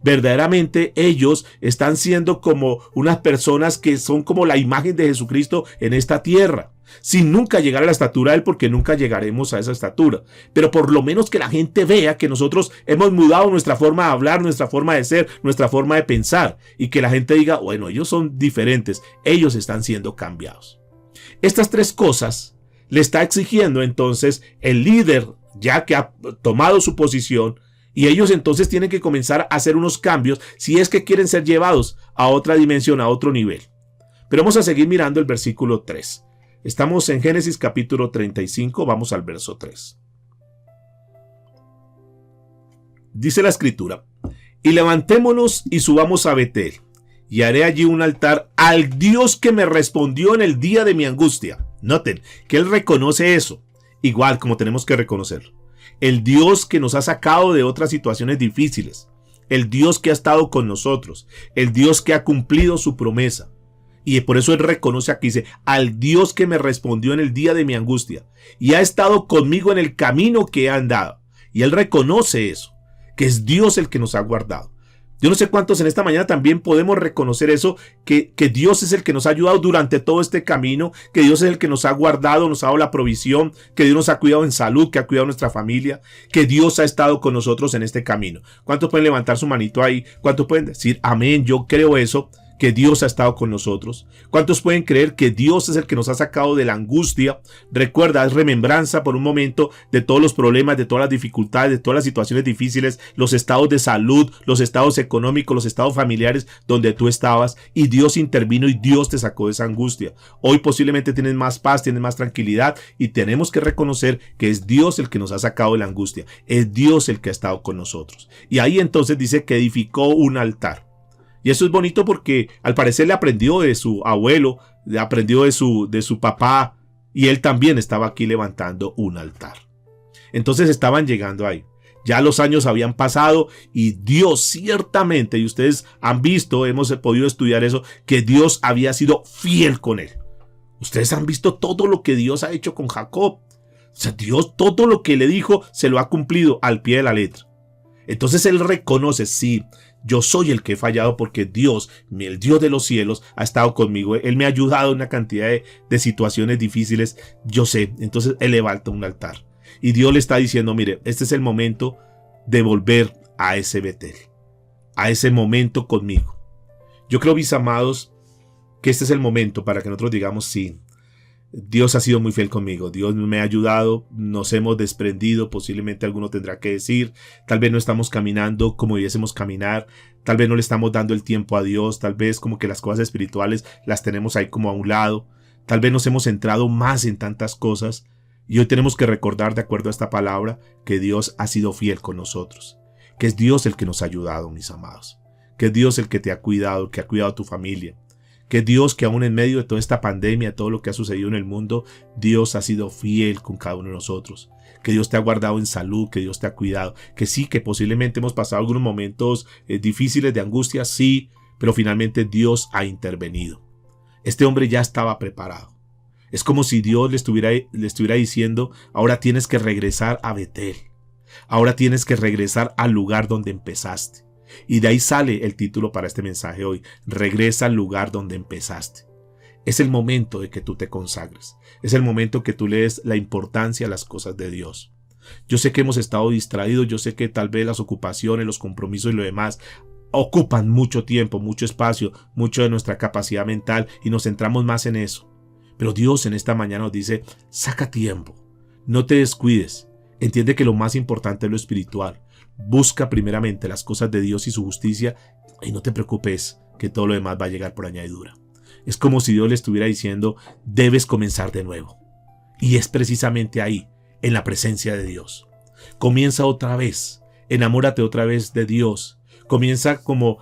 Speaker 1: Verdaderamente ellos están siendo como unas personas que son como la imagen de Jesucristo en esta tierra, sin nunca llegar a la estatura de Él, porque nunca llegaremos a esa estatura. Pero por lo menos que la gente vea que nosotros hemos mudado nuestra forma de hablar, nuestra forma de ser, nuestra forma de pensar, y que la gente diga: bueno, ellos son diferentes, ellos están siendo cambiados. Estas tres cosas le está exigiendo entonces el líder, ya que ha tomado su posición, y ellos entonces tienen que comenzar a hacer unos cambios si es que quieren ser llevados a otra dimensión, a otro nivel. Pero vamos a seguir mirando el versículo 3. Estamos en Génesis capítulo 35, vamos al verso 3. Dice la escritura: y levantémonos y subamos a Betel, y haré allí un altar al Dios que me respondió en el día de mi angustia. Noten que él reconoce eso, igual como tenemos que reconocerlo. El Dios que nos ha sacado de otras situaciones difíciles, el Dios que ha estado con nosotros, el Dios que ha cumplido su promesa. Y por eso él reconoce aquí, dice: al Dios que me respondió en el día de mi angustia y ha estado conmigo en el camino que he andado. Y él reconoce eso, que es Dios el que nos ha guardado. Yo no sé cuántos en esta mañana también podemos reconocer eso, que Dios es el que nos ha ayudado durante todo este camino, que Dios es el que nos ha guardado, nos ha dado la provisión, que Dios nos ha cuidado en salud, que ha cuidado nuestra familia, que Dios ha estado con nosotros en este camino. ¿Cuántos pueden levantar su manito ahí? ¿Cuántos pueden decir amén? Yo creo eso, que Dios ha estado con nosotros. ¿Cuántos pueden creer que Dios es el que nos ha sacado de la angustia? Recuerda, es remembranza por un momento de todos los problemas, de todas las dificultades, de todas las situaciones difíciles, los estados de salud, los estados económicos, los estados familiares donde tú estabas, y Dios intervino y Dios te sacó de esa angustia. Hoy posiblemente tienes más paz, tienes más tranquilidad, y tenemos que reconocer que es Dios el que nos ha sacado de la angustia. Es Dios el que ha estado con nosotros. Y ahí entonces dice que edificó un altar. Y eso es bonito porque al parecer le aprendió de su abuelo, le aprendió de su papá, y él también estaba aquí levantando un altar. Entonces estaban llegando ahí. Ya los años habían pasado y Dios ciertamente, y ustedes han visto, hemos podido estudiar eso, que Dios había sido fiel con él. Ustedes han visto todo lo que Dios ha hecho con Jacob. O sea, Dios todo lo que le dijo se lo ha cumplido al pie de la letra. Entonces él reconoce: sí, yo soy el que he fallado, porque Dios, el Dios de los cielos, ha estado conmigo. Él me ha ayudado en una cantidad de situaciones difíciles. Yo sé. Entonces él levanta un altar. Y Dios le está diciendo: mire, este es el momento de volver a ese Betel, a ese momento conmigo. Yo creo, mis amados, que este es el momento para que nosotros digamos: sí, Dios ha sido muy fiel conmigo, Dios me ha ayudado, nos hemos desprendido, posiblemente alguno tendrá que decir, tal vez no estamos caminando como debiésemos caminar, tal vez no le estamos dando el tiempo a Dios, tal vez como que las cosas espirituales las tenemos ahí como a un lado, tal vez nos hemos centrado más en tantas cosas, y hoy tenemos que recordar, de acuerdo a esta palabra, que Dios ha sido fiel con nosotros, que es Dios el que nos ha ayudado, mis amados, que es Dios el que te ha cuidado, que ha cuidado a tu familia, que Dios, que aún en medio de toda esta pandemia, todo lo que ha sucedido en el mundo, Dios ha sido fiel con cada uno de nosotros. Que Dios te ha guardado en salud, que Dios te ha cuidado. Que sí, que posiblemente hemos pasado algunos momentos difíciles de angustia, sí, pero finalmente Dios ha intervenido. Este hombre ya estaba preparado. Es como si Dios le estuviera diciendo, ahora tienes que regresar a Betel. Ahora tienes que regresar al lugar donde empezaste. Y de ahí sale el título para este mensaje hoy. Regresa al lugar donde empezaste. Es el momento de que tú te consagres. Es el momento que tú le des la importancia a las cosas de Dios. Yo sé que hemos estado distraídos. Yo sé que tal vez las ocupaciones, los compromisos y lo demás ocupan mucho tiempo, mucho espacio, mucho de nuestra capacidad mental y nos centramos más en eso. Pero Dios en esta mañana nos dice, saca tiempo, no te descuides, entiende que lo más importante es lo espiritual, busca primeramente las cosas de Dios y su justicia y no te preocupes que todo lo demás va a llegar por añadidura. Es como si Dios le estuviera diciendo, debes comenzar de nuevo. Y es precisamente ahí, en la presencia de Dios. Comienza otra vez, enamórate otra vez de Dios. Comienza como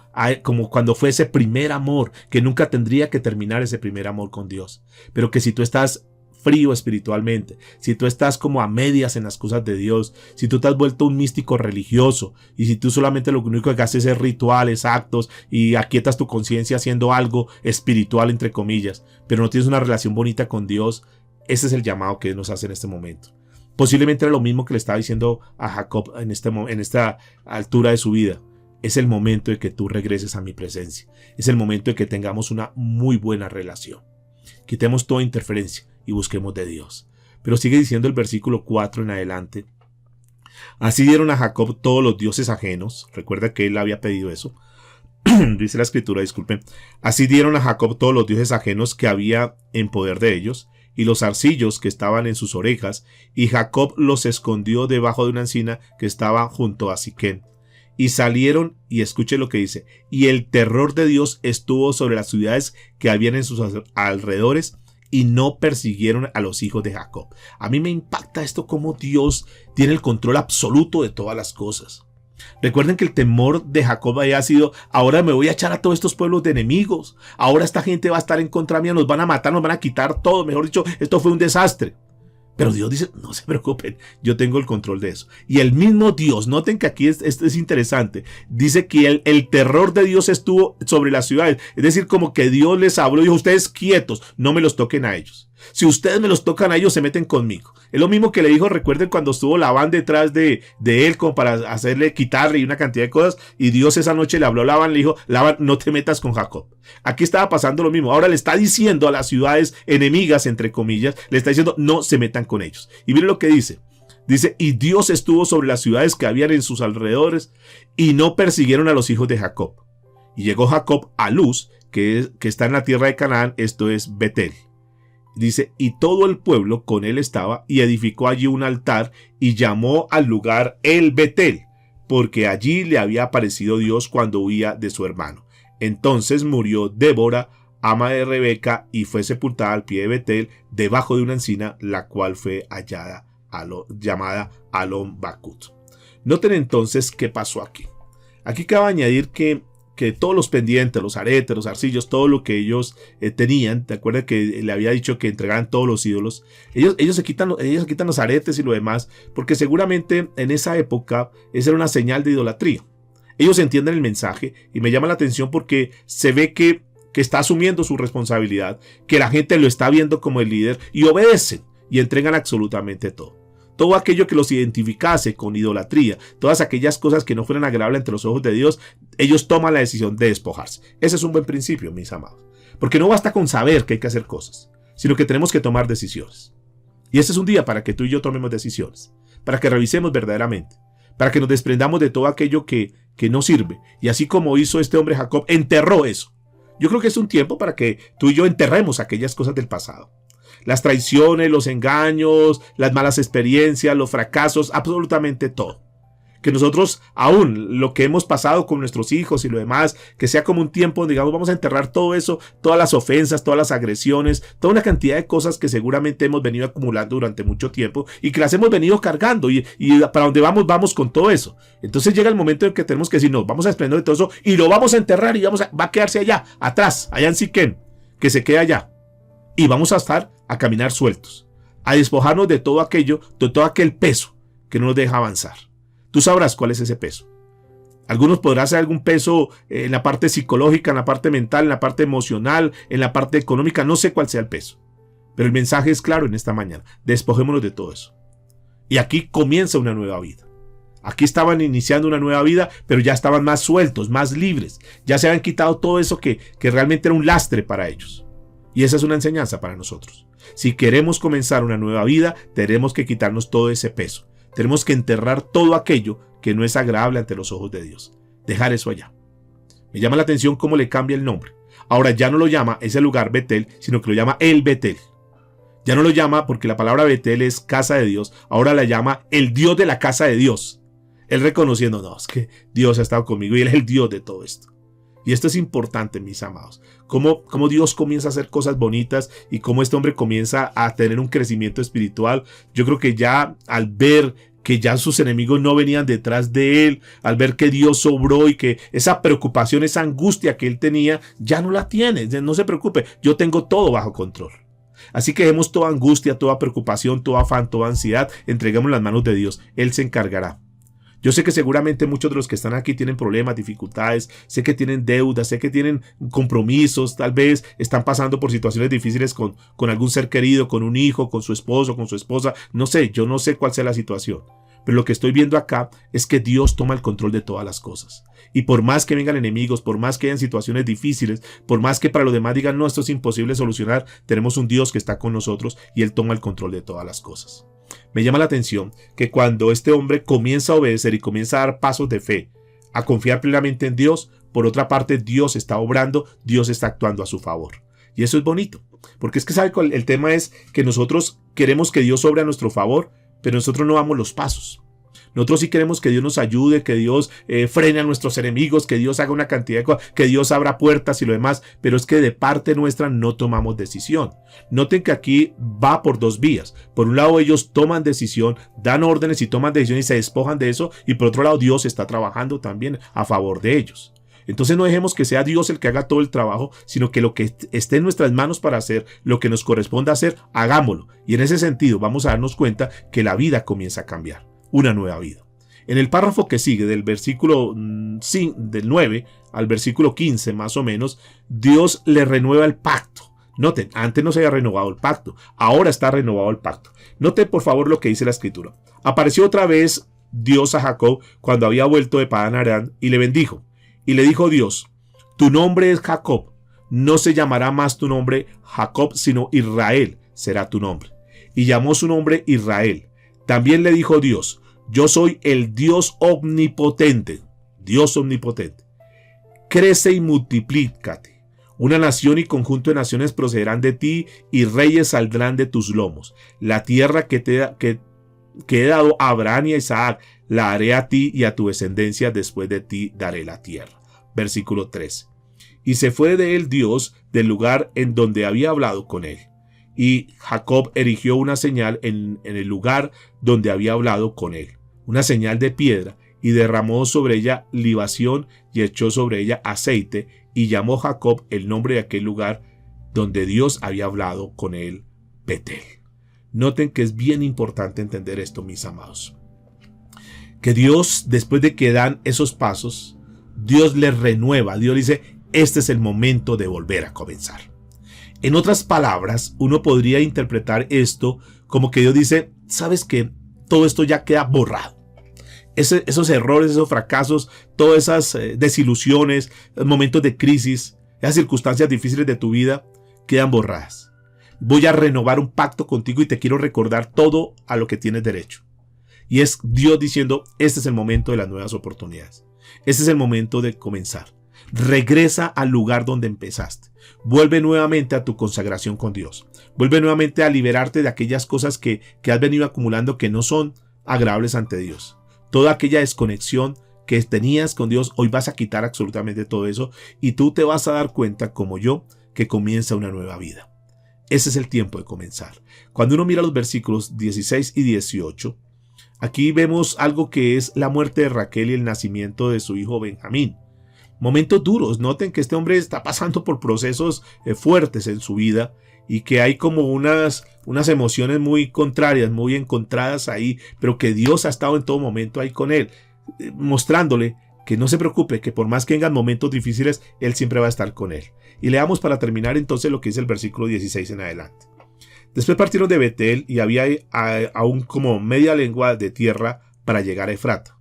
Speaker 1: cuando fue ese primer amor, que nunca tendría que terminar ese primer amor con Dios. Pero que si tú estás frío espiritualmente, si tú estás como a medias en las cosas de Dios, si tú te has vuelto un místico religioso y si tú solamente lo único que haces es rituales, actos y aquietas tu conciencia haciendo algo espiritual entre comillas, pero no tienes una relación bonita con Dios, ese es el llamado que Él nos hace en este momento. Posiblemente era lo mismo que le estaba diciendo a Jacob en esta altura de su vida. Es el momento de que tú regreses a mi presencia. Es el momento de que tengamos una muy buena relación. Quitemos toda interferencia y busquemos de Dios. Pero sigue diciendo el versículo 4 en adelante. Así dieron a Jacob todos los dioses ajenos. Recuerda que él había pedido eso. Dice la escritura, disculpen. Así dieron a Jacob todos los dioses ajenos que había en poder de ellos, y los zarcillos que estaban en sus orejas, y Jacob los escondió debajo de una encina que estaba junto a Siquén. Y salieron, y escuche lo que dice, y el terror de Dios estuvo sobre las ciudades que habían en sus alrededores, y no persiguieron a los hijos de Jacob. A mí me impacta esto, como Dios tiene el control absoluto de todas las cosas. Recuerden que el temor de Jacob había sido, ahora me voy a echar a todos estos pueblos de enemigos, ahora esta gente va a estar en contra mía, nos van a matar, nos van a quitar todo, mejor dicho, esto fue un desastre. Pero Dios dice, no se preocupen, yo tengo el control de eso. Y el mismo Dios, noten que aquí esto es interesante, dice que el terror de Dios estuvo sobre las ciudades. Es decir, como que Dios les habló y dijo, ustedes quietos, no me los toquen a ellos. Si ustedes me los tocan a ellos, se meten conmigo. Es lo mismo que le dijo, recuerden cuando estuvo Labán detrás de él como para hacerle quitarle y una cantidad de cosas. Y Dios esa noche le habló a Labán, le dijo, Labán, no te metas con Jacob. Aquí estaba pasando lo mismo. Ahora le está diciendo a las ciudades enemigas, entre comillas, le está diciendo, no se metan con ellos. Y miren lo que dice. Dice, y Dios estuvo sobre las ciudades que habían en sus alrededores y no persiguieron a los hijos de Jacob. Y llegó Jacob a Luz, que está en la tierra de Canaán, esto es Betel. Dice, y todo el pueblo con él estaba, y edificó allí un altar, y llamó al lugar El Betel, porque allí le había aparecido Dios cuando huía de su hermano. Entonces murió Débora, ama de Rebeca, y fue sepultada al pie de Betel, debajo de una encina, la cual fue llamada Alon Bakut. Noten entonces qué pasó aquí. Aquí cabe añadir que todos los pendientes, los aretes, los zarcillos, todo lo que ellos tenían, ¿te acuerdas que le había dicho que entregaran todos los ídolos? Ellos se quitan los aretes y lo demás, porque seguramente en esa época esa era una señal de idolatría. Ellos entienden el mensaje y me llama la atención porque se ve que está asumiendo su responsabilidad, que la gente lo está viendo como el líder y obedecen y entregan absolutamente todo. Todo aquello que los identificase con idolatría, todas aquellas cosas que no fueran agradables ante los ojos de Dios, ellos toman la decisión de despojarse. Ese es un buen principio, mis amados. Porque no basta con saber que hay que hacer cosas, sino que tenemos que tomar decisiones. Y este es un día para que tú y yo tomemos decisiones, para que revisemos verdaderamente, para que nos desprendamos de todo aquello que no sirve. Y así como hizo este hombre Jacob, enterró eso. Yo creo que es un tiempo para que tú y yo enterremos aquellas cosas del pasado. Las traiciones, los engaños, las malas experiencias, los fracasos, absolutamente todo. Que nosotros, aún lo que hemos pasado con nuestros hijos y lo demás, que sea como un tiempo, digamos, vamos a enterrar todo eso, todas las ofensas, todas las agresiones, toda una cantidad de cosas que seguramente hemos venido acumulando durante mucho tiempo y que las hemos venido cargando y para donde vamos con todo eso. Entonces llega el momento en que tenemos que decir, no, vamos a desprender de todo eso y lo vamos a enterrar y va a quedarse allá, atrás, allá en Siquén, que se quede allá. Y vamos a caminar sueltos, a despojarnos de todo aquello, de todo aquel peso que no nos deja avanzar. Tú sabrás cuál es ese peso. Algunos podrán hacer algún peso en la parte psicológica, en la parte mental, en la parte emocional, en la parte económica, no sé cuál sea el peso. Pero el mensaje es claro en esta mañana, despojémonos de todo eso. Y aquí comienza una nueva vida. Aquí estaban iniciando una nueva vida, pero ya estaban más sueltos, más libres. Ya se habían quitado todo eso que realmente era un lastre para ellos. Y esa es una enseñanza para nosotros. Si queremos comenzar una nueva vida, tenemos que quitarnos todo ese peso. Tenemos que enterrar todo aquello que no es agradable ante los ojos de Dios. Dejar eso allá. Me llama la atención cómo le cambia el nombre. Ahora ya no lo llama ese lugar Betel, sino que lo llama el Betel. Ya no lo llama porque la palabra Betel es casa de Dios. Ahora la llama el Dios de la casa de Dios. Él reconociendo, no, es que Dios ha estado conmigo y Él es el Dios de todo esto. Y esto es importante, mis amados. Cómo Dios comienza a hacer cosas bonitas y cómo este hombre comienza a tener un crecimiento espiritual. Yo creo que ya al ver que ya sus enemigos no venían detrás de él, al ver que Dios obró y que esa preocupación, esa angustia que él tenía, ya no la tiene. No se preocupe, yo tengo todo bajo control. Así que dejemos toda angustia, toda preocupación, todo afán, toda ansiedad, entreguemos en las manos de Dios. Él se encargará. Yo sé que seguramente muchos de los que están aquí tienen problemas, dificultades, sé que tienen deudas, sé que tienen compromisos, tal vez están pasando por situaciones difíciles con algún ser querido, con un hijo, con su esposo, con su esposa, no sé, yo no sé cuál sea la situación. Pero lo que estoy viendo acá es que Dios toma el control de todas las cosas. Y por más que vengan enemigos, por más que hayan situaciones difíciles, por más que para los demás digan, no, esto es imposible solucionar, tenemos un Dios que está con nosotros y Él toma el control de todas las cosas. Me llama la atención que cuando este hombre comienza a obedecer y comienza a dar pasos de fe, a confiar plenamente en Dios, por otra parte Dios está obrando, Dios está actuando a su favor. Y eso es bonito, porque es que sabe cuál el tema es que nosotros queremos que Dios obre a nuestro favor, pero nosotros no damos los pasos. Nosotros sí queremos que Dios nos ayude, que Dios frene a nuestros enemigos, que Dios haga una cantidad de cosas, que Dios abra puertas y lo demás, pero es que de parte nuestra no tomamos decisión. Noten que aquí va por dos vías. Por un lado ellos toman decisión, dan órdenes y toman decisiones y se despojan de eso, y por otro lado Dios está trabajando también a favor de ellos. Entonces no dejemos que sea Dios el que haga todo el trabajo, sino que lo que esté en nuestras manos para hacer, lo que nos corresponda hacer, hagámoslo. Y en ese sentido vamos a darnos cuenta que la vida comienza a cambiar. Una nueva vida. En el párrafo que sigue, del versículo del 9 al versículo 15 más o menos, Dios le renueva el pacto. Noten, antes no se había renovado el pacto, ahora está renovado el pacto. Noten por favor lo que dice la escritura. Apareció otra vez Dios a Jacob cuando había vuelto de Padán Aram y le bendijo. Y le dijo Dios, tu nombre es Jacob, no se llamará más tu nombre Jacob, sino Israel será tu nombre. Y llamó su nombre Israel. También le dijo Dios, yo soy el Dios omnipotente. Dios omnipotente. Crece y multiplícate. Una nación y conjunto de naciones procederán de ti y reyes saldrán de tus lomos. La tierra que he dado a Abraham y a Isaac, la haré a ti y a tu descendencia, después de ti daré la tierra. Versículo 13. Y se fue de él Dios del lugar en donde había hablado con él. Y Jacob erigió una señal en el lugar donde había hablado con él, una señal de piedra, y derramó sobre ella libación y echó sobre ella aceite, y llamó Jacob el nombre de aquel lugar donde Dios había hablado con él, Betel. Noten que es bien importante entender esto, mis amados. Que Dios, después de que dan esos pasos, Dios les renueva. Dios dice, este es el momento de volver a comenzar. En otras palabras, uno podría interpretar esto como que Dios dice, ¿sabes qué? Todo esto ya queda borrado. Esos errores, esos fracasos, todas esas desilusiones, momentos de crisis, esas circunstancias difíciles de tu vida, quedan borradas. Voy a renovar un pacto contigo y te quiero recordar todo a lo que tienes derecho. Y es Dios diciendo, este es el momento de las nuevas oportunidades. Este es el momento de comenzar. Regresa al lugar donde empezaste. Vuelve nuevamente a tu consagración con Dios. Vuelve nuevamente a liberarte de aquellas cosas que has venido acumulando que no son agradables ante Dios. Toda aquella desconexión que tenías con Dios, hoy vas a quitar absolutamente todo eso y tú te vas a dar cuenta, como yo, que comienza una nueva vida. Ese es el tiempo de comenzar. Cuando uno mira los versículos 16 y 18, aquí vemos algo que es la muerte de Raquel y el nacimiento de su hijo Benjamín. Momentos duros. Noten que este hombre está pasando por procesos fuertes en su vida y que hay como unas emociones muy contrarias, muy encontradas ahí, pero que Dios ha estado en todo momento ahí con él, mostrándole que no se preocupe, que por más que vengan momentos difíciles, Él siempre va a estar con él. Y leamos para terminar entonces lo que dice el versículo 16 en adelante. Después partieron de Betel y había aún como media lengua de tierra para llegar a Efrata.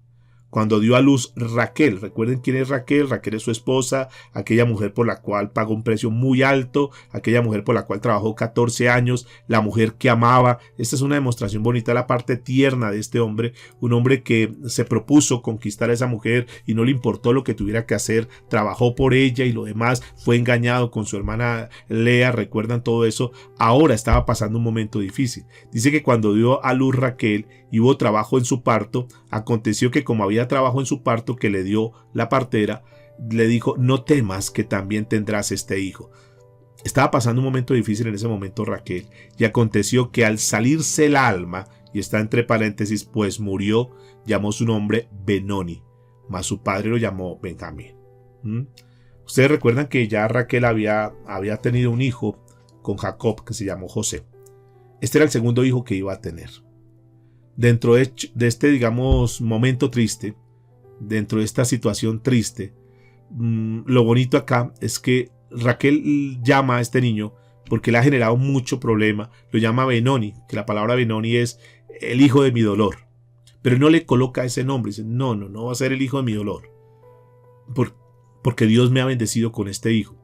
Speaker 1: Cuando dio a luz Raquel, recuerden quién es Raquel. Raquel es su esposa, aquella mujer por la cual pagó un precio muy alto, aquella mujer por la cual trabajó 14 años, la mujer que amaba. Esta es una demostración bonita de la parte tierna de este hombre, un hombre que se propuso conquistar a esa mujer y no le importó lo que tuviera que hacer, trabajó por ella y lo demás, fue engañado con su hermana Lea, recuerdan todo eso. Ahora estaba pasando un momento difícil. Dice que cuando dio a luz Raquel y hubo trabajo en su parto, aconteció que como había trabajo en su parto que le dio la partera, le dijo: no temas, que también tendrás este hijo. Estaba pasando un momento difícil en ese momento Raquel, y aconteció que al salirse el alma, y está entre paréntesis, pues murió, llamó su nombre Benoni, mas su padre lo llamó Benjamín. Ustedes recuerdan que ya Raquel había tenido un hijo con Jacob que se llamó José. Este era el segundo hijo que iba a tener. Dentro de este, digamos, momento triste, dentro de esta situación triste, lo bonito acá es que Raquel llama a este niño porque le ha generado mucho problema. Lo llama Benoni, que la palabra Benoni es el hijo de mi dolor. Pero no le coloca ese nombre. Dice: no va a ser el hijo de mi dolor. Porque Dios me ha bendecido con este hijo.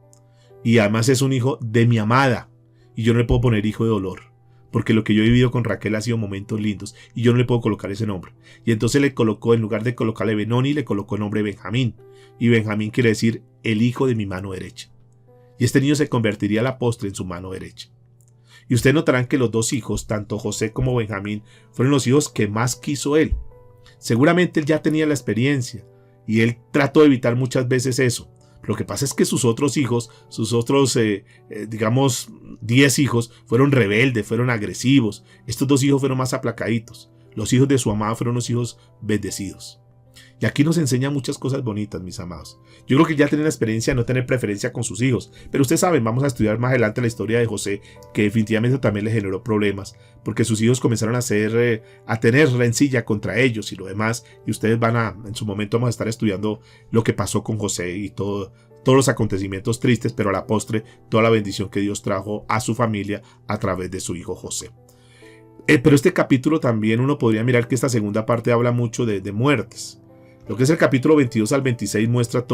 Speaker 1: Y además es un hijo de mi amada. Y yo no le puedo poner hijo de dolor, porque lo que yo he vivido con Raquel ha sido momentos lindos y yo no le puedo colocar ese nombre. Y entonces le colocó, en lugar de colocarle Benoni, le colocó el nombre Benjamín. Y Benjamín quiere decir el hijo de mi mano derecha. Y este niño se convertiría a la postre en su mano derecha. Y ustedes notarán que los dos hijos, tanto José como Benjamín, fueron los hijos que más quiso él. Seguramente él ya tenía la experiencia y él trató de evitar muchas veces eso. Lo que pasa es que sus otros hijos, digamos 10 hijos, fueron rebeldes, fueron agresivos. Estos dos hijos fueron más aplacaditos. Los hijos de su amada fueron los hijos bendecidos. Y aquí nos enseña muchas cosas bonitas, mis amados. Yo creo que ya tienen la experiencia de no tener preferencia con sus hijos. Pero ustedes saben, vamos a estudiar más adelante la historia de José, que definitivamente también le generó problemas, porque sus hijos comenzaron a tener rencilla contra ellos y lo demás. Y ustedes en su momento vamos a estar estudiando lo que pasó con José y todos los acontecimientos tristes, pero a la postre, toda la bendición que Dios trajo a su familia a través de su hijo José. Pero este capítulo también uno podría mirar que esta segunda parte habla mucho de muertes. Lo que es el capítulo 22 al 26 muestra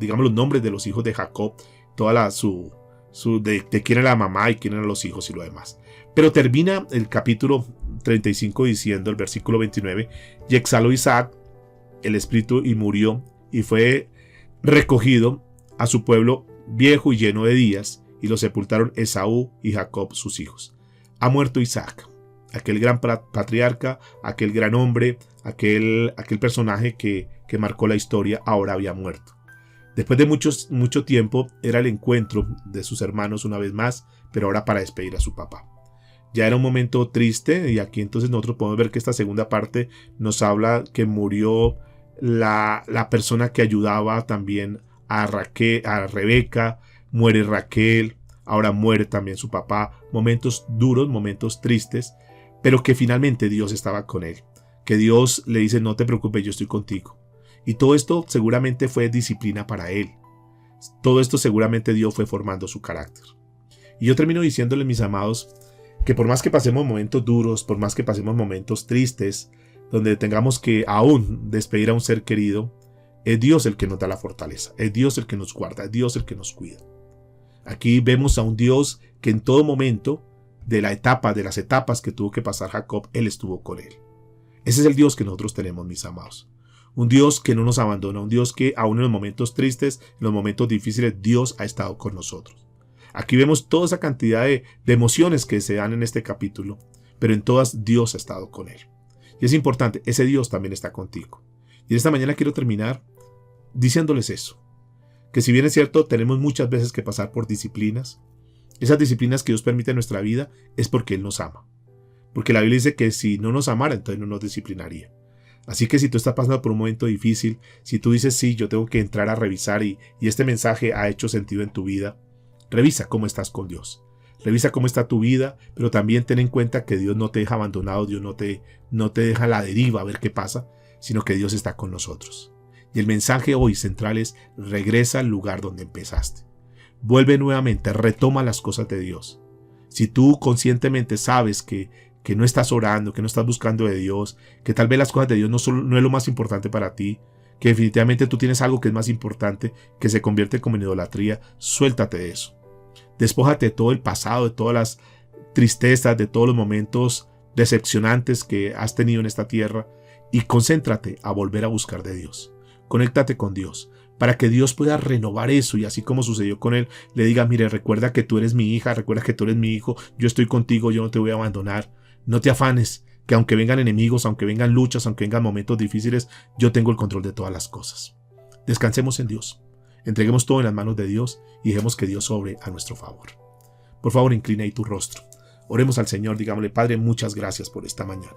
Speaker 1: digamos, los nombres de los hijos de Jacob, de quién era la mamá y quién eran los hijos y lo demás. Pero termina el capítulo 35 diciendo, el versículo 29, y exhaló Isaac el espíritu y murió, y fue recogido a su pueblo viejo y lleno de días, y lo sepultaron Esaú y Jacob sus hijos. Ha muerto Isaac, aquel gran patriarca, aquel gran hombre, aquel personaje que marcó la historia, ahora había muerto. Después de mucho tiempo era el encuentro de sus hermanos una vez más, pero ahora para despedir a su papá. Ya era un momento triste, y aquí entonces nosotros podemos ver que esta segunda parte nos habla que murió la persona que ayudaba también a Rebeca, muere Raquel, ahora muere también su papá. Momentos duros, momentos tristes, pero que finalmente Dios estaba con él. Que Dios le dice: no te preocupes, yo estoy contigo. Y todo esto seguramente fue disciplina para él. Todo esto seguramente Dios fue formando su carácter. Y yo termino diciéndoles, mis amados, que por más que pasemos momentos duros, por más que pasemos momentos tristes, donde tengamos que aún despedir a un ser querido, es Dios el que nos da la fortaleza, es Dios el que nos guarda, es Dios el que nos cuida. Aquí vemos a un Dios que en todo momento de las etapas que tuvo que pasar Jacob, Él estuvo con él. Ese es el Dios que nosotros tenemos, mis amados. Un Dios que no nos abandona, un Dios que aún en los momentos tristes, en los momentos difíciles, Dios ha estado con nosotros. Aquí vemos toda esa cantidad de emociones que se dan en este capítulo, pero en todas Dios ha estado con él. Y es importante, ese Dios también está contigo. Y esta mañana quiero terminar diciéndoles eso, que si bien es cierto, tenemos muchas veces que pasar por disciplinas, esas disciplinas que Dios permite en nuestra vida es porque Él nos ama. Porque la Biblia dice que si no nos amara, entonces no nos disciplinaría. Así que si tú estás pasando por un momento difícil, si tú dices: sí, yo tengo que entrar a revisar y este mensaje ha hecho sentido en tu vida, revisa cómo estás con Dios. Revisa cómo está tu vida, pero también ten en cuenta que Dios no te deja abandonado, Dios no te deja a la deriva a ver qué pasa, sino que Dios está con nosotros. Y el mensaje hoy central es: regresa al lugar donde empezaste. Vuelve nuevamente, retoma las cosas de Dios. Si tú conscientemente sabes que no estás orando, que no estás buscando de Dios, que tal vez las cosas de Dios no es lo más importante para ti, que definitivamente tú tienes algo que es más importante, que se convierte como en idolatría, suéltate de eso. Despójate de todo el pasado, de todas las tristezas, de todos los momentos decepcionantes que has tenido en esta tierra y concéntrate a volver a buscar de Dios. Conéctate con Dios para que Dios pueda renovar eso y así como sucedió con él, le diga: mire, recuerda que tú eres mi hija, recuerda que tú eres mi hijo, yo estoy contigo, yo no te voy a abandonar. No te afanes, que aunque vengan enemigos, aunque vengan luchas, aunque vengan momentos difíciles, yo tengo el control de todas las cosas. Descansemos en Dios, entreguemos todo en las manos de Dios y dejemos que Dios obre a nuestro favor. Por favor, inclina ahí tu rostro. Oremos al Señor, digámosle: Padre, muchas gracias por esta mañana.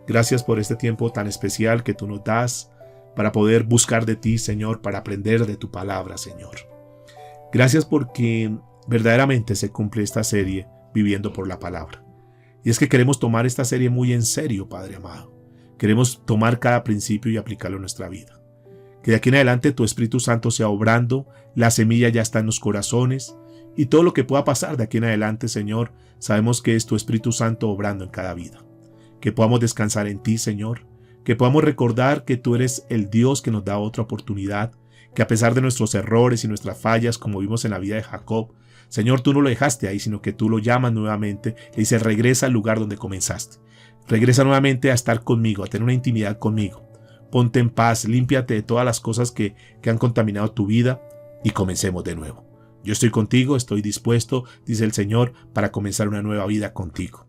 Speaker 1: Gracias por este tiempo tan especial que tú nos das para poder buscar de ti, Señor, para aprender de tu palabra, Señor. Gracias porque verdaderamente se cumple esta serie viviendo por la palabra. Y es que queremos tomar esta serie muy en serio, Padre amado. Queremos tomar cada principio y aplicarlo en nuestra vida. Que de aquí en adelante tu Espíritu Santo sea obrando, la semilla ya está en los corazones y todo lo que pueda pasar de aquí en adelante, Señor, sabemos que es tu Espíritu Santo obrando en cada vida. Que podamos descansar en ti, Señor. Que podamos recordar que tú eres el Dios que nos da otra oportunidad, que a pesar de nuestros errores y nuestras fallas, como vimos en la vida de Jacob, Señor, tú no lo dejaste ahí, sino que tú lo llamas nuevamente, le dices: regresa al lugar donde comenzaste. Regresa nuevamente a estar conmigo, a tener una intimidad conmigo. Ponte en paz, límpiate de todas las cosas que han contaminado tu vida y comencemos de nuevo. Yo estoy contigo, estoy dispuesto, dice el Señor, para comenzar una nueva vida contigo.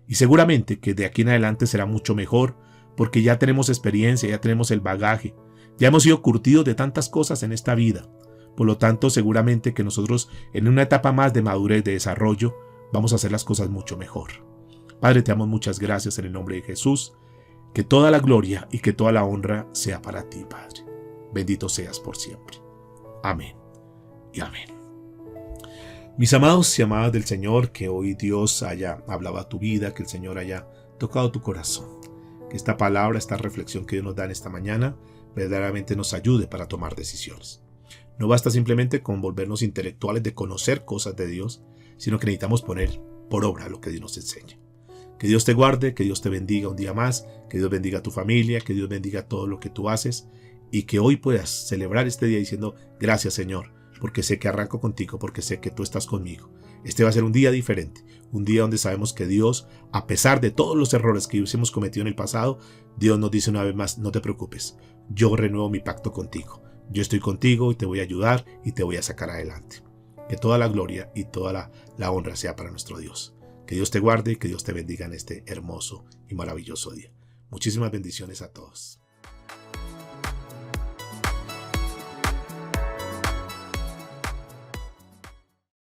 Speaker 1: Y seguramente que de aquí en adelante será mucho mejor, porque ya tenemos experiencia, ya tenemos el bagaje, ya hemos sido curtidos de tantas cosas en esta vida. Por lo tanto, seguramente que nosotros en una etapa más de madurez, de desarrollo, vamos a hacer las cosas mucho mejor. Padre, te damos muchas gracias en el nombre de Jesús. Que toda la gloria y que toda la honra sea para ti, Padre. Bendito seas por siempre. Amén y amén. Mis amados y amadas del Señor, que hoy Dios haya hablado a tu vida, que el Señor haya tocado tu corazón. Que esta palabra, esta reflexión que Dios nos da en esta mañana, verdaderamente nos ayude para tomar decisiones. No basta simplemente con volvernos intelectuales de conocer cosas de Dios, sino que necesitamos poner por obra lo que Dios nos enseña. Que Dios te guarde, que Dios te bendiga un día más, que Dios bendiga a tu familia, que Dios bendiga todo lo que tú haces y que hoy puedas celebrar este día diciendo: gracias, Señor, porque sé que arranco contigo, porque sé que tú estás conmigo. Este va a ser un día diferente, un día donde sabemos que Dios, a pesar de todos los errores que hemos cometido en el pasado, Dios nos dice una vez más: no te preocupes, yo renuevo mi pacto contigo. Yo estoy contigo y te voy a ayudar y te voy a sacar adelante. Que toda la gloria y toda la honra sea para nuestro Dios. Que Dios te guarde y que Dios te bendiga en este hermoso y maravilloso día. Muchísimas bendiciones a todos.